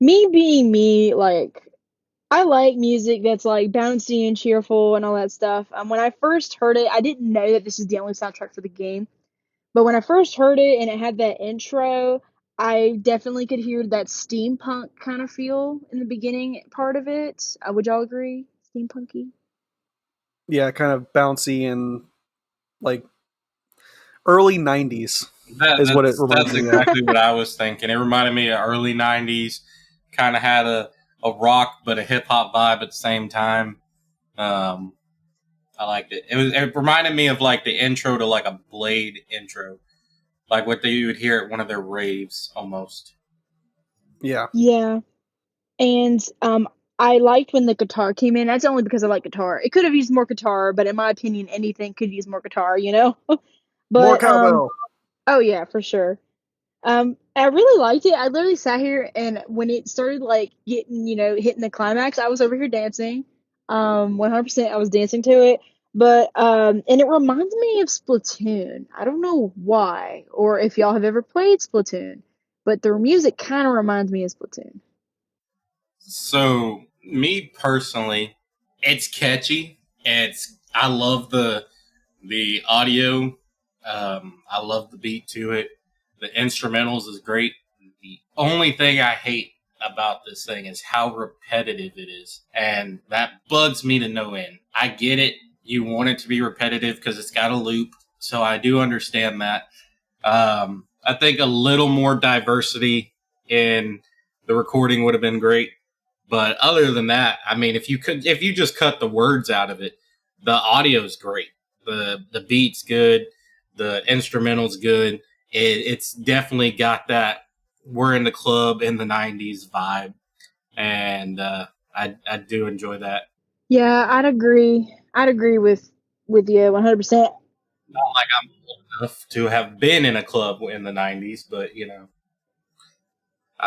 Me being me, like I like music that's like bouncy and cheerful and all that stuff. When I first heard it, I didn't know that this is the only soundtrack for the game. But when I first heard it and it had that intro, I definitely could hear that steampunk kind of feel in the beginning part of it. Would y'all agree? Steampunky? Yeah, kind of bouncy and like early 90s is what it That's reminded me of. exactly what I was thinking. It reminded me of early '90s. Kind of had a rock but a hip hop vibe at the same time. Um, I liked it. It reminded me of like the intro to like a Blade intro, like what you would hear at one of their raves almost. Yeah. Yeah. And I liked when the guitar came in. That's only because I like guitar. It could have used more guitar, but in my opinion, anything could use more guitar, you know? More But cowbell. oh yeah, for sure. I really liked it. I literally sat here and when it started like getting, hitting the climax, I was over here dancing. 100% I was dancing to it. But and it reminds me of Splatoon. I don't know why or if y'all have ever played Splatoon, but the music kind of reminds me of Splatoon. So me personally, it's catchy. I love the audio. I love the beat to it. The instrumentals is great. The only thing I hate about this thing is how repetitive it is, and that bugs me to no end. I get it. You want it to be repetitive because it's got a loop, so I do understand that. I think a little more diversity in the recording would have been great. But other than that, I mean, if you just cut the words out of it, the audio's great. The beat's good. The instrumental's good. It's definitely got that we're in the club in the '90s vibe, and I do enjoy that. Yeah, I'd agree. I'd agree with you 100%. Not like I'm old enough to have been in a club in the '90s, but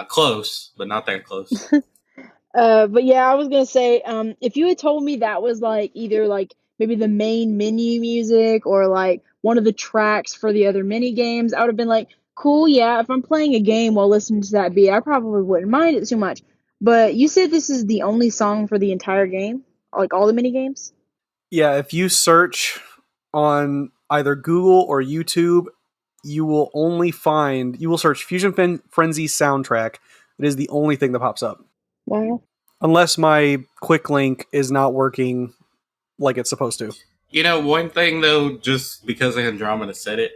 close, but not that close. But yeah, I was gonna say, if you had told me that was like either like maybe the main menu music or like one of the tracks for the other mini games, I would have been like, cool, yeah, if I'm playing a game while listening to that beat, I probably wouldn't mind it too much. But you said this is the only song for the entire game, like all the mini games? Yeah, if you search on either Google or YouTube, you will search Frenzy soundtrack. It is the only thing that pops up. Wow. Unless my quick link is not working like it's supposed to. One thing though, just because Andromeda said it,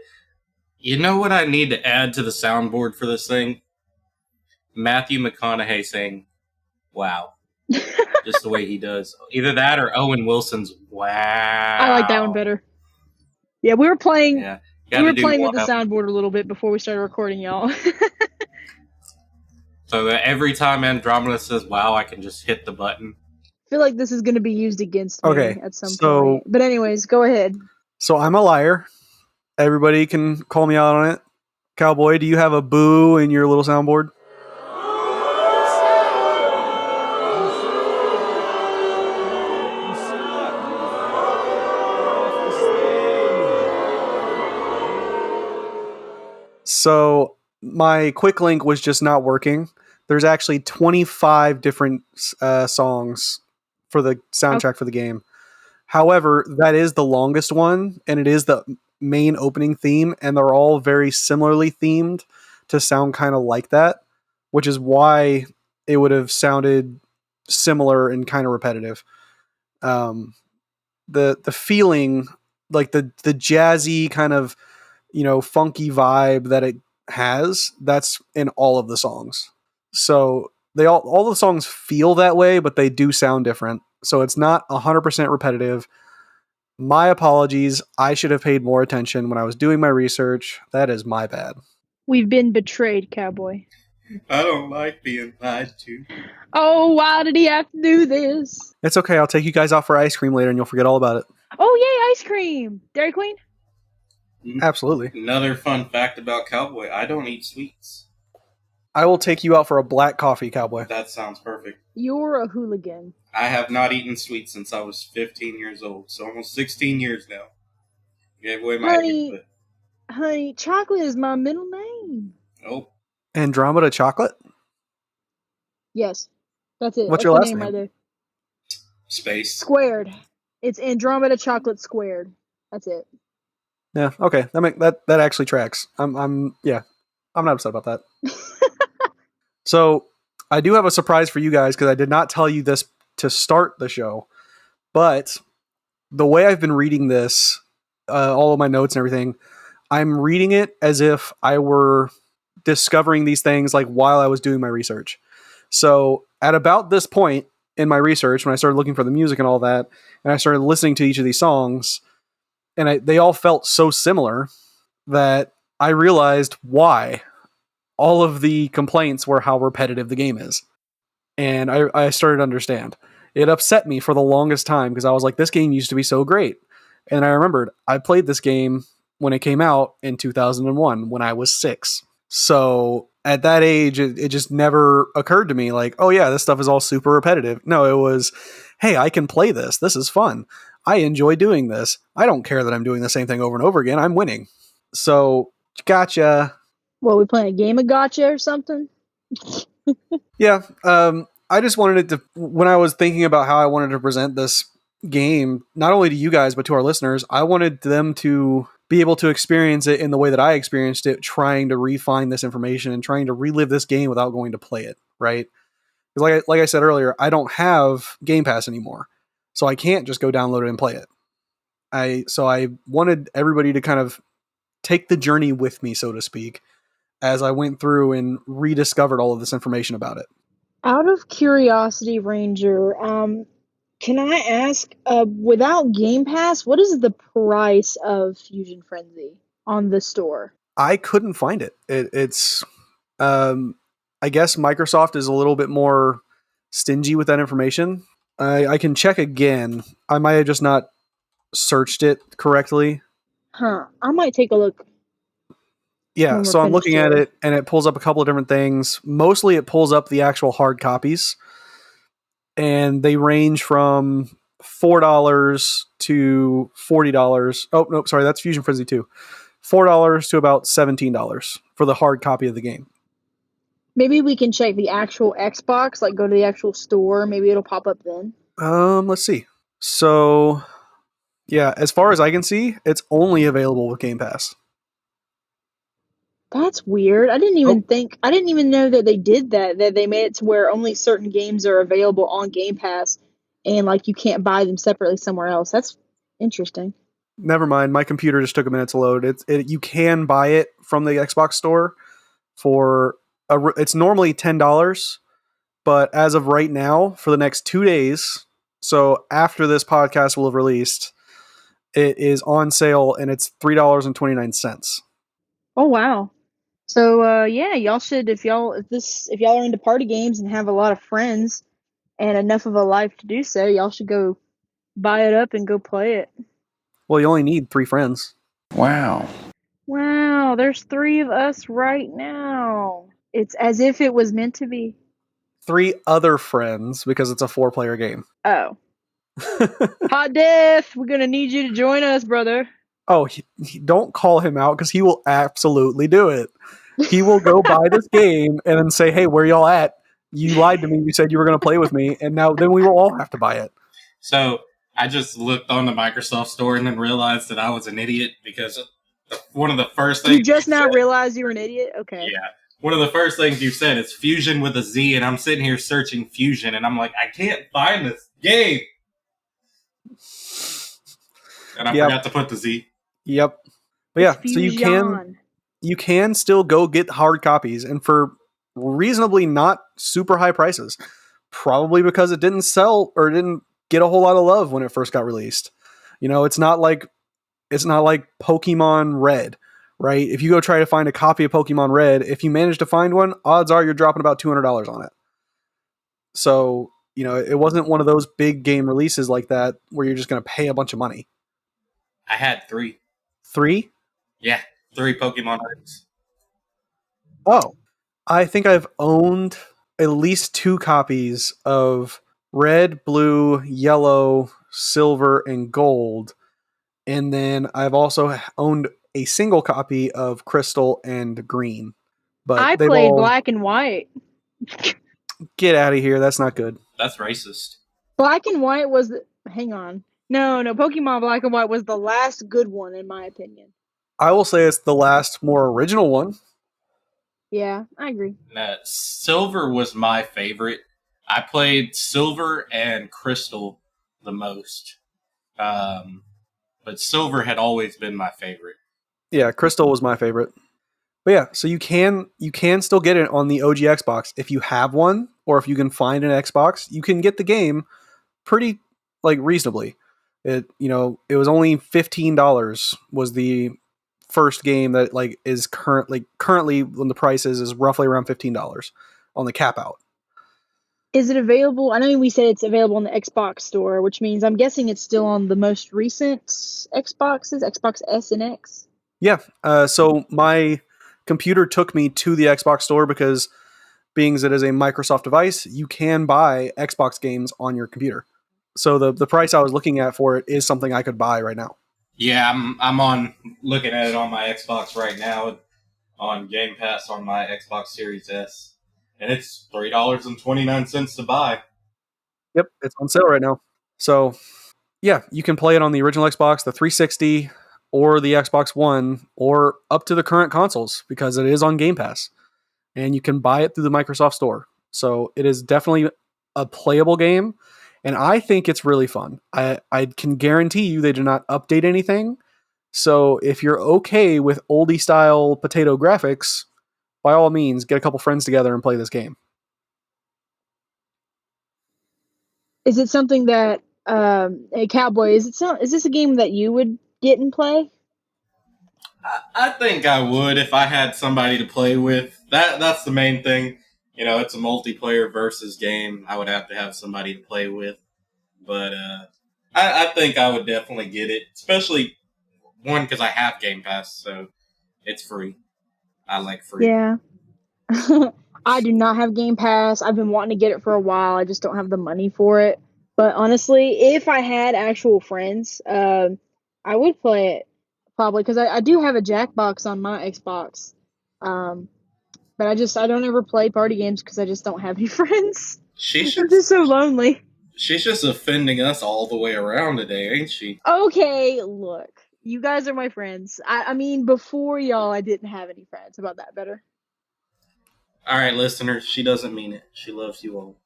you know what I need to add to the soundboard for this thing? Matthew McConaughey saying, wow. Just the way he does. Either that or Owen Wilson's I like that one wow. better. Yeah, we were playing Yeah. we Got to were do playing with one the of them. soundboard a little bit before we started recording, y'all. So that every time Andromeda says wow, I can just hit the button. Feel like this is going to be used against Okay, me at some so point. But anyways, go ahead. I'm a liar. Everybody can call me out on it. Cowboy, do you have a boo in your little soundboard? So my quick link was just not working. There's actually 25 different songs for the Okay. soundtrack for the game. However, that is the longest one, and it is the main opening theme, and they're all very similarly themed to sound kind of like that, which is why it would have sounded similar and kind of repetitive. Um, the feeling, like the jazzy kind of funky vibe that it has, that's in all of the songs. So they all the songs feel that way, but they do sound different. So it's not 100% repetitive. My apologies. I should have paid more attention when I was doing my research. That is my bad. We've been betrayed, Cowboy. I don't like being lied to. Oh, why did he have to do this? It's okay. I'll take you guys out for ice cream later and you'll forget all about it. Oh, yay, ice cream! Dairy Queen? Absolutely. Another fun fact about Cowboy, I don't eat sweets. I will take you out for a black coffee, Cowboy. That sounds perfect. You're a hooligan. I have not eaten sweets since I was 15 years old, so almost 16 years now. Gave away my age, but Honey, chocolate is my middle name. oh, Andromeda chocolate? Yes. That's it. What's That's your the last name name? right there. space. Squared. It's Andromeda chocolate squared. That's it. Yeah, okay. That actually tracks. I'm not upset about that. So I do have a surprise for you guys because I did not tell you this to start the show, but the way I've been reading this, all of my notes and everything, I'm reading it as if I were discovering these things like while I was doing my research. So at about this point in my research, when I started looking for the music and all that, and I started listening to each of these songs, and they all felt so similar that I realized why all of the complaints were how repetitive the game is. And I started to understand. It upset me for the longest time because I was like, this game used to be so great. And I remembered I played this game when it came out in 2001 when I was 6. So at that age, it just never occurred to me like, oh yeah, this stuff is all super repetitive. No, it was, hey, I can play this. This is fun. I enjoy doing this. I don't care that I'm doing the same thing over and over again. I'm winning. So, gotcha. What, we playing a game of gotcha or something? Yeah, I just wanted it to, when I was thinking about how I wanted to present this game, not only to you guys, but to our listeners, I wanted them to be able to experience it in the way that I experienced it, trying to refine this information and trying to relive this game without going to play it, right? Because like I said earlier, I don't have Game Pass anymore, so I can't just go download it and play it. So I wanted everybody to kind of take the journey with me, so to speak, as I went through and rediscovered all of this information about it. Out of curiosity, Ranger, can I ask, without Game Pass, what is the price of Fusion Frenzy on the store? I couldn't find it. It's, I guess Microsoft is a little bit more stingy with that information. I can check again. I might have just not searched it correctly. Huh. I might take a look. Yeah, so I'm looking at it, and it pulls up a couple of different things. Mostly it pulls up the actual hard copies, and they range from $4 to $40. Oh, no, sorry, that's Fusion Frenzy 2. $4 to about $17 for the hard copy of the game. Maybe we can check the actual Xbox, like go to the actual store. Maybe it'll pop up then. Let's see. So, yeah, as far as I can see, it's only available with Game Pass. That's weird. I didn't even know that they did that they made it to where only certain games are available on Game Pass and like you can't buy them separately somewhere else. That's interesting. Never mind, my computer just took a minute to load. You can buy it from the Xbox store for it's normally $10, but as of right now, for the next 2 days, so after this podcast will have released, it is on sale and it's $3.29. Oh wow. So yeah, y'all should if y'all are into party games and have a lot of friends and enough of a life to do so, y'all should go buy it up and go play it. Well, you only need 3 friends. Wow. Wow, there's 3 of us right now. It's as if it was meant to be. 3 other friends because it's a 4-player game. Oh. Hot Death, we're gonna need you to join us, brother. Oh, don't call him out because he will absolutely do it. He will go buy this game and then say, hey, where y'all at? You lied to me. You said you were going to play with me. And now then we will all have to buy it. So I just looked on the Microsoft store and then realized that I was an idiot because one of the first things you just now realized you were an idiot? Okay. Yeah. One of the first things you said is Fusion with a Z, and I'm sitting here searching Fusion, and I'm like, I can't find this game. And I forgot to put the Z. Yep. But yeah, so you can still go get hard copies, and for reasonably not super high prices. Probably because it didn't sell or didn't get a whole lot of love when it first got released. It's not like Pokemon Red, right? If you go try to find a copy of Pokemon Red, if you manage to find one, odds are you're dropping about $200 on it. So, it wasn't one of those big game releases like that where you're just going to pay a bunch of money. I had 3. 3? Yeah, 3 Pokemon Reds. Oh, I think I've owned at least 2 copies of red, blue, yellow, silver, and gold. And then I've also owned a single copy of crystal and green. But I they've played all... black and white. Get out of here. That's not good. That's racist. Black and white was hang on. No, Pokemon Black and White was the last good one in my opinion. I will say it's the last more original one. Yeah, I agree. Silver was my favorite. I played Silver and Crystal the most. But Silver had always been my favorite. Yeah, Crystal was my favorite. But yeah, so you can still get it on the OG Xbox if you have one, or if you can find an Xbox, you can get the game pretty reasonably. It was only $15 was the first game that is currently when the price is roughly around $15 on the cap out. Is it available? I know we said it's available on the Xbox store, which means I'm guessing it's still on the most recent Xboxes, Xbox S and X. Yeah. So my computer took me to the Xbox store because being as it is a Microsoft device, you can buy Xbox games on your computer. So the price I was looking at for it is something I could buy right now. Yeah, I'm looking at it on my Xbox right now on Game Pass on my Xbox Series S. And it's $3.29 to buy. Yep, it's on sale right now. So, yeah, you can play it on the original Xbox, the 360, or the Xbox One, or up to the current consoles, because it is on Game Pass. And you can buy it through the Microsoft Store. So, it is definitely a playable game, and I think it's really fun. I can guarantee you they do not update anything. So, if you're okay with oldie-style potato graphics, by all means, get a couple friends together and play this game. Is it something that hey Cowboy, is this a game that you would get and play? I think I would if I had somebody to play with. That's the main thing. It's a multiplayer versus game. I would have to have somebody to play with. But I think I would definitely get it, especially one because I have Game Pass, so it's free. I like free. Yeah. I do not have Game Pass. I've been wanting to get it for a while. I just don't have the money for it. But honestly, if I had actual friends, I would play it probably because I do have a Jackbox on my Xbox. But I don't ever play party games because I just don't have any friends. I'm just so lonely. She's just offending us all the way around today, ain't she? Okay, look. You guys are my friends. I mean, before y'all, I didn't have any friends. About that better? All right, listeners, she doesn't mean it. She loves you all.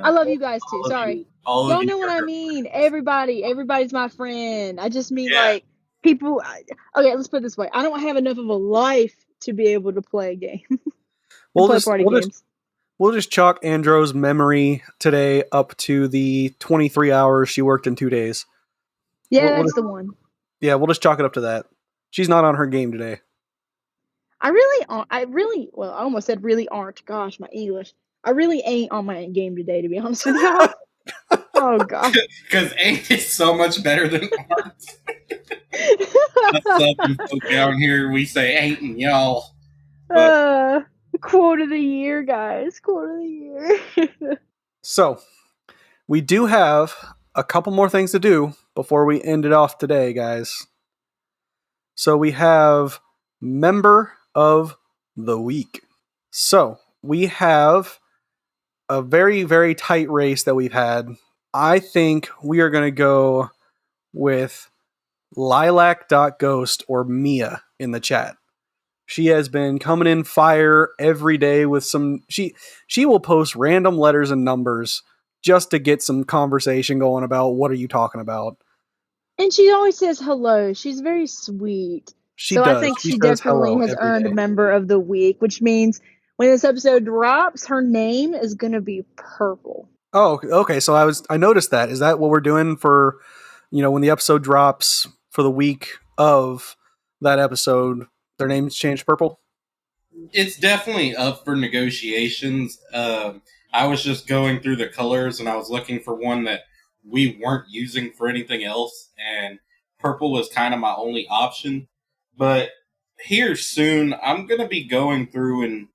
I love you guys too. Sorry. Y'all know what I mean. Everybody's my friend. I just mean people. Okay, let's put it this way. I don't have enough of a life to be able to play a game. We'll just chalk Andro's memory today up to the 23 hours she worked in 2 days. Yeah, that's the one. Yeah, we'll just chalk it up to that. She's not on her game today. I almost said really aren't. Gosh, my English. I really ain't on my game today, to be honest with y'all. Oh, God. Because ain't is so much better than aren't. Us Southern folk down here, we say ain't and y'all. Quote of the year, guys. Quote of the year. So, we do have a couple more things to do before we end it off today, guys. So, we have Member of the Week. So, we have a very, very tight race that we've had. I think we are going to go with lilac.ghost or Mia in the chat. She has been coming in fire every day with some... She will post random letters and numbers just to get some conversation going about what are you talking about. And she always says hello. She's very sweet. I think she definitely has earned a Member of the Week, which means when this episode drops, her name is going to be purple. Oh, okay. So I noticed that. Is that what we're doing for when the episode drops for the week of that episode, their names change purple? It's definitely up for negotiations. I was just going through the colors and I was looking for one that we weren't using for anything else, and purple was kind of my only option. But here soon, I'm going to be going through and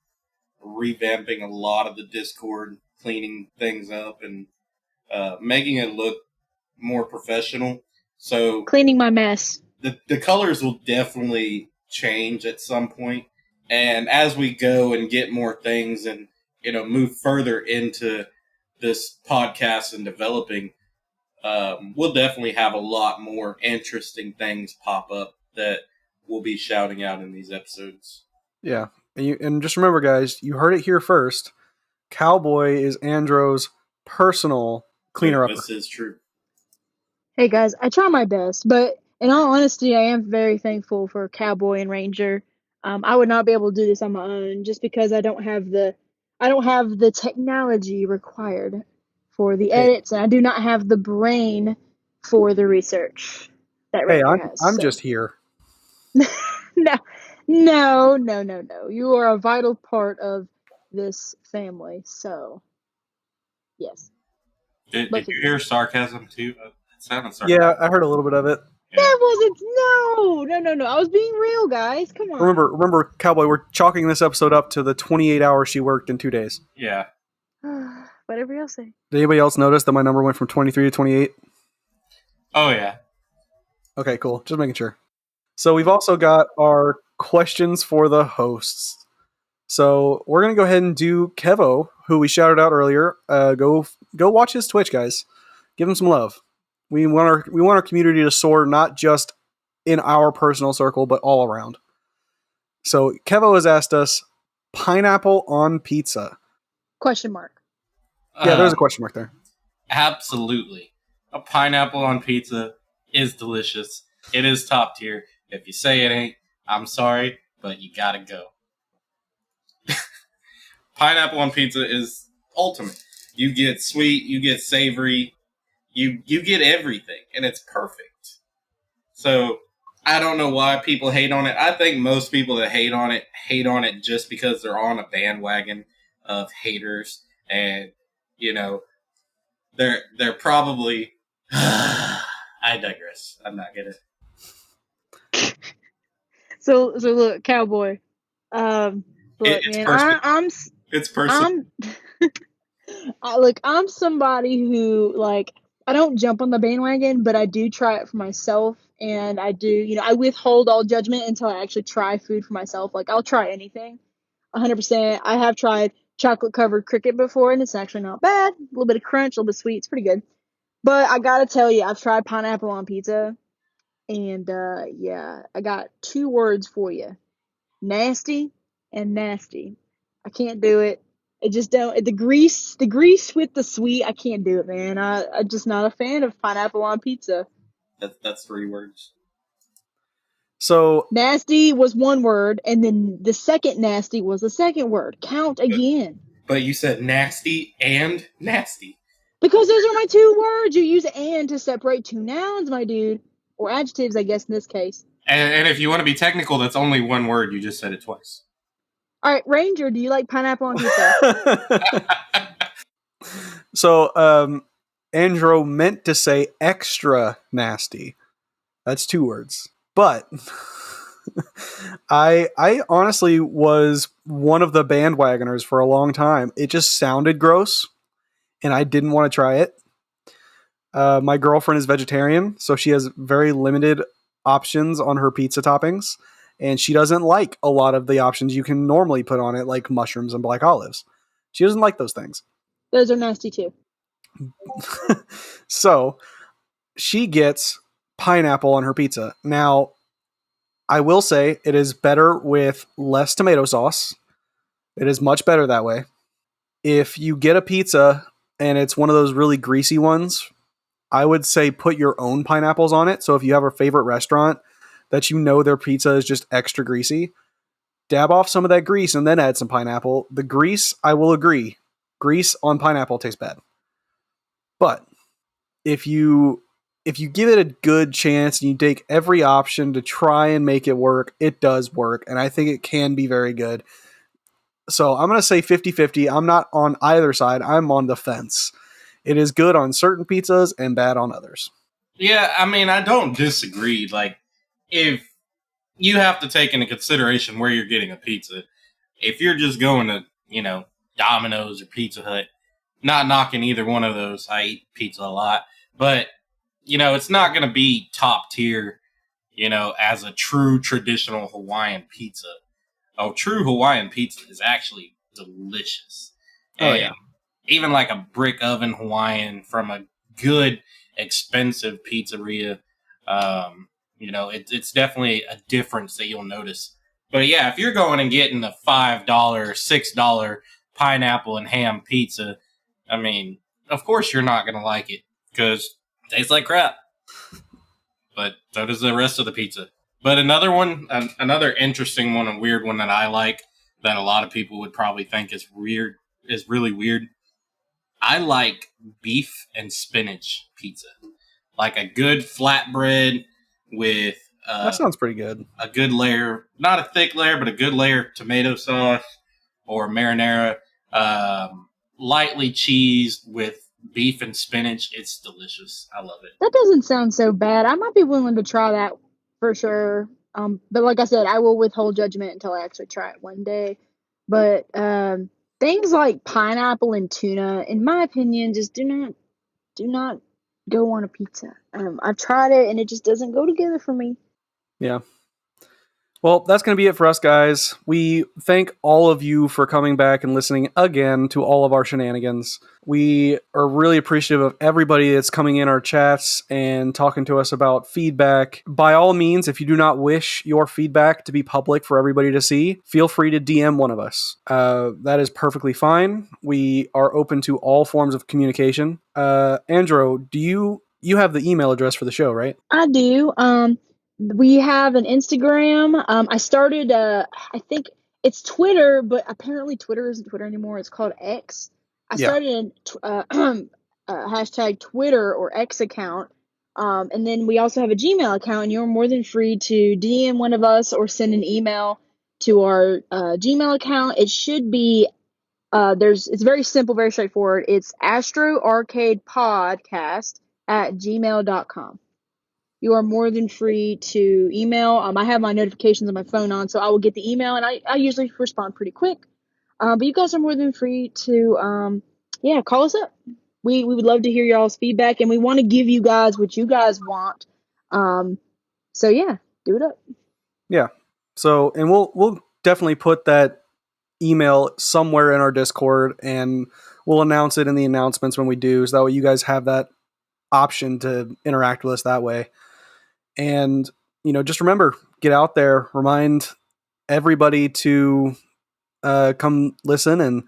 revamping a lot of the Discord, cleaning things up, and making it look more professional. So Cleaning my mess. the colors will definitely change at some point. And as we go and get more things and, move further into this podcast and developing, we'll definitely have a lot more interesting things pop up that we'll be shouting out in these episodes. Yeah. And just remember, guys, you heard it here first. Cowboy is Andro's personal cleaner-upper. This is true. Hey guys, I try my best, but in all honesty, I am very thankful for Cowboy and Ranger. I would not be able to do this on my own just because I don't have the technology required for the edits, and I do not have the brain for the research that Hey, Ranger has. I'm just here. No. You are a vital part of this family, so yes. Did you hear sarcasm too? It sounded sarcastic. Yeah, I heard a little bit of it. Yeah. That wasn't no. I was being real, guys. Come on. Remember, Cowboy, we're chalking this episode up to the 28 hours she worked in 2 days. Yeah. Whatever y'all say. Did anybody else notice that my number went from 23 to 28? Oh, yeah. Okay, cool. Just making sure. So we've also got our questions for the hosts. So we're going to go ahead and do Kevo, who we shouted out earlier. Go watch his Twitch, guys. Give him some love. We want our community to soar, not just in our personal circle, but all around. So Kevo has asked us, pineapple on pizza? Question mark. Yeah, there's a question mark there. Absolutely. A pineapple on pizza is delicious. It is top tier. If you say it ain't, I'm sorry, but you gotta go. Pineapple on pizza is ultimate. You get sweet, you get savory, you get everything, and it's perfect. So I don't know why people hate on it. I think most people that hate on it just because they're on a bandwagon of haters, and they're probably. I digress. I'm not gonna. So look, Cowboy. Look, it's man, personal. It's personal. I'm somebody who, I don't jump on the bandwagon, but I do try it for myself, and I do, I withhold all judgment until I actually try food for myself. I'll try anything, 100%. I have tried chocolate-covered cricket before, and it's actually not bad. A little bit of crunch, a little bit sweet. It's pretty good. But I gotta tell you, I've tried pineapple on pizza, and, yeah, I got 2 words for you. Nasty and nasty. I can't do it. It just don't. The grease with the sweet. I can't do it, man. I'm just not a fan of pineapple on pizza. That's 3 words. So nasty was 1 word, and then the second nasty was the second word. Count again. But you said nasty and nasty. Because those are my 2 words. You use and to separate 2 nouns, my dude, or adjectives, I guess in this case. And if you want to be technical, that's only 1 word. You just said it twice. All right, Ranger, do you like pineapple on pizza? So, Andro meant to say extra nasty. That's 2 words. But I honestly was one of the bandwagoners for a long time. It just sounded gross, and I didn't want to try it. My girlfriend is vegetarian, so she has very limited options on her pizza toppings, and she doesn't like a lot of the options you can normally put on it, like mushrooms and black olives. She doesn't like those things. Those are nasty too. So she gets pineapple on her pizza. Now, I will say it is better with less tomato sauce. It is much better that way. If you get a pizza and it's one of those really greasy ones, I would say put your own pineapples on it. So if you have a favorite restaurant that you know their pizza is just extra greasy, dab off some of that grease and then add some pineapple. The grease, I will agree, grease on pineapple tastes bad. But if you if you give it a good chance and you take every option to try and make it work, it does work. And I think it can be very good. So I'm going to say 50-50. I'm not on either side. I'm on the fence. It is good on certain pizzas and bad on others. Yeah, I mean, I don't disagree. Like, if you have to take into consideration where you're getting a pizza, if you're just going to, Domino's or Pizza Hut, not knocking either one of those. I eat pizza a lot. But, it's not going to be top tier, as a true traditional Hawaiian pizza. A true Hawaiian pizza is actually delicious. Oh, yeah. Even like a brick oven Hawaiian from a good, expensive pizzeria, it's definitely a difference that you'll notice. But yeah, if you're going and getting a $5, $6 pineapple and ham pizza, I mean, of course you're not going to like it because it tastes like crap. But so does the rest of the pizza. But another one, another interesting one, a weird one that I like that a lot of people would probably think is weird, is really weird. I like beef and spinach pizza. Like a good flatbread with that sounds pretty good. A good layer, not a thick layer, but a good layer of tomato sauce or marinara, lightly cheesed with beef and spinach. It's delicious. I love it. That doesn't sound so bad. I might be willing to try that for sure. But like I said, I will withhold judgment until I actually try it one day. But things like pineapple and tuna, in my opinion, just do not go on a pizza. I've tried it and it just doesn't go together for me. Yeah. Well, that's going to be it for us, guys. We thank all of you for coming back and listening again to all of our shenanigans. We are really appreciative of everybody that's coming in our chats and talking to us about feedback. By all means, if you do not wish your feedback to be public for everybody to see, feel free to DM one of us. That is perfectly fine. We are open to all forms of communication. Andrew, do you have the email address for the show, right? I do. We have an Instagram. I started, I think it's Twitter, but apparently Twitter isn't Twitter anymore. It's called X. I started a hashtag Twitter or X account. And then we also have a Gmail account, and you're more than free to DM one of us or send an email to our Gmail account. It should be, it's very simple, very straightforward. It's astroarcadepodcast@gmail.com. You are more than free to email. I have my notifications on my phone on, so I will get the email, and I usually respond pretty quick. But you guys are more than free to, call us up. We would love to hear y'all's feedback, and we want to give you guys what you guys want. So yeah, do it up. Yeah. So, and we'll definitely put that email somewhere in our Discord, and we'll announce it in the announcements when we do, so that way you guys have that option to interact with us that way. And, just remember, get out there, remind everybody to come listen. And,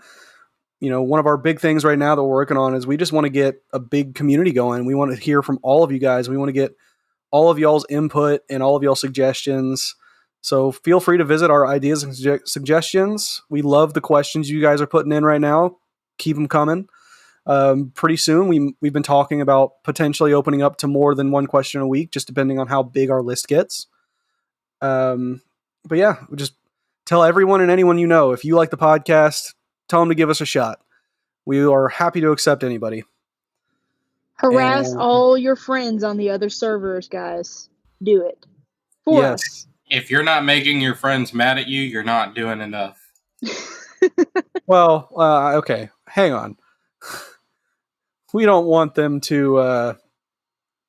one of our big things right now that we're working on is we just want to get a big community going. We want to hear from all of you guys. We want to get all of y'all's input and all of y'all's suggestions. So feel free to visit our ideas and suggestions. We love the questions you guys are putting in right now. Keep them coming. Pretty soon, we've been talking about potentially opening up to more than one question a week, just depending on how big our list gets. But yeah, just tell everyone and anyone you know, if you like the podcast, tell them to give us a shot. We are happy to accept anybody. Harass all your friends on the other servers, guys. Do it. For us. If you're not making your friends mad at you, you're not doing enough. Well, okay. Hang on. We don't want them to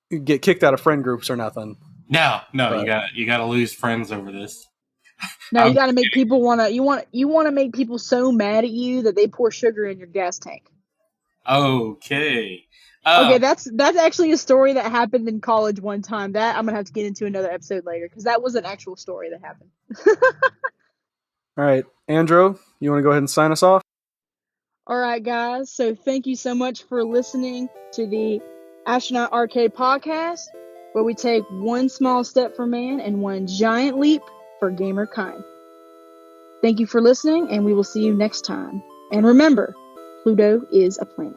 get kicked out of friend groups or nothing. No, you gotta lose friends over this. No, you gotta make people you wanna make people so mad at you that they pour sugar in your gas tank. Okay. Okay, that's actually a story that happened in college one time. That I'm gonna have to get into another episode later, because that was an actual story that happened. All right, Andrew, you want to go ahead and sign us off? All right, guys. So thank you so much for listening to the Astronaut Arcade Podcast, where we take one small step for man and one giant leap for gamer kind. Thank you for listening, and we will see you next time. And remember, Pluto is a planet.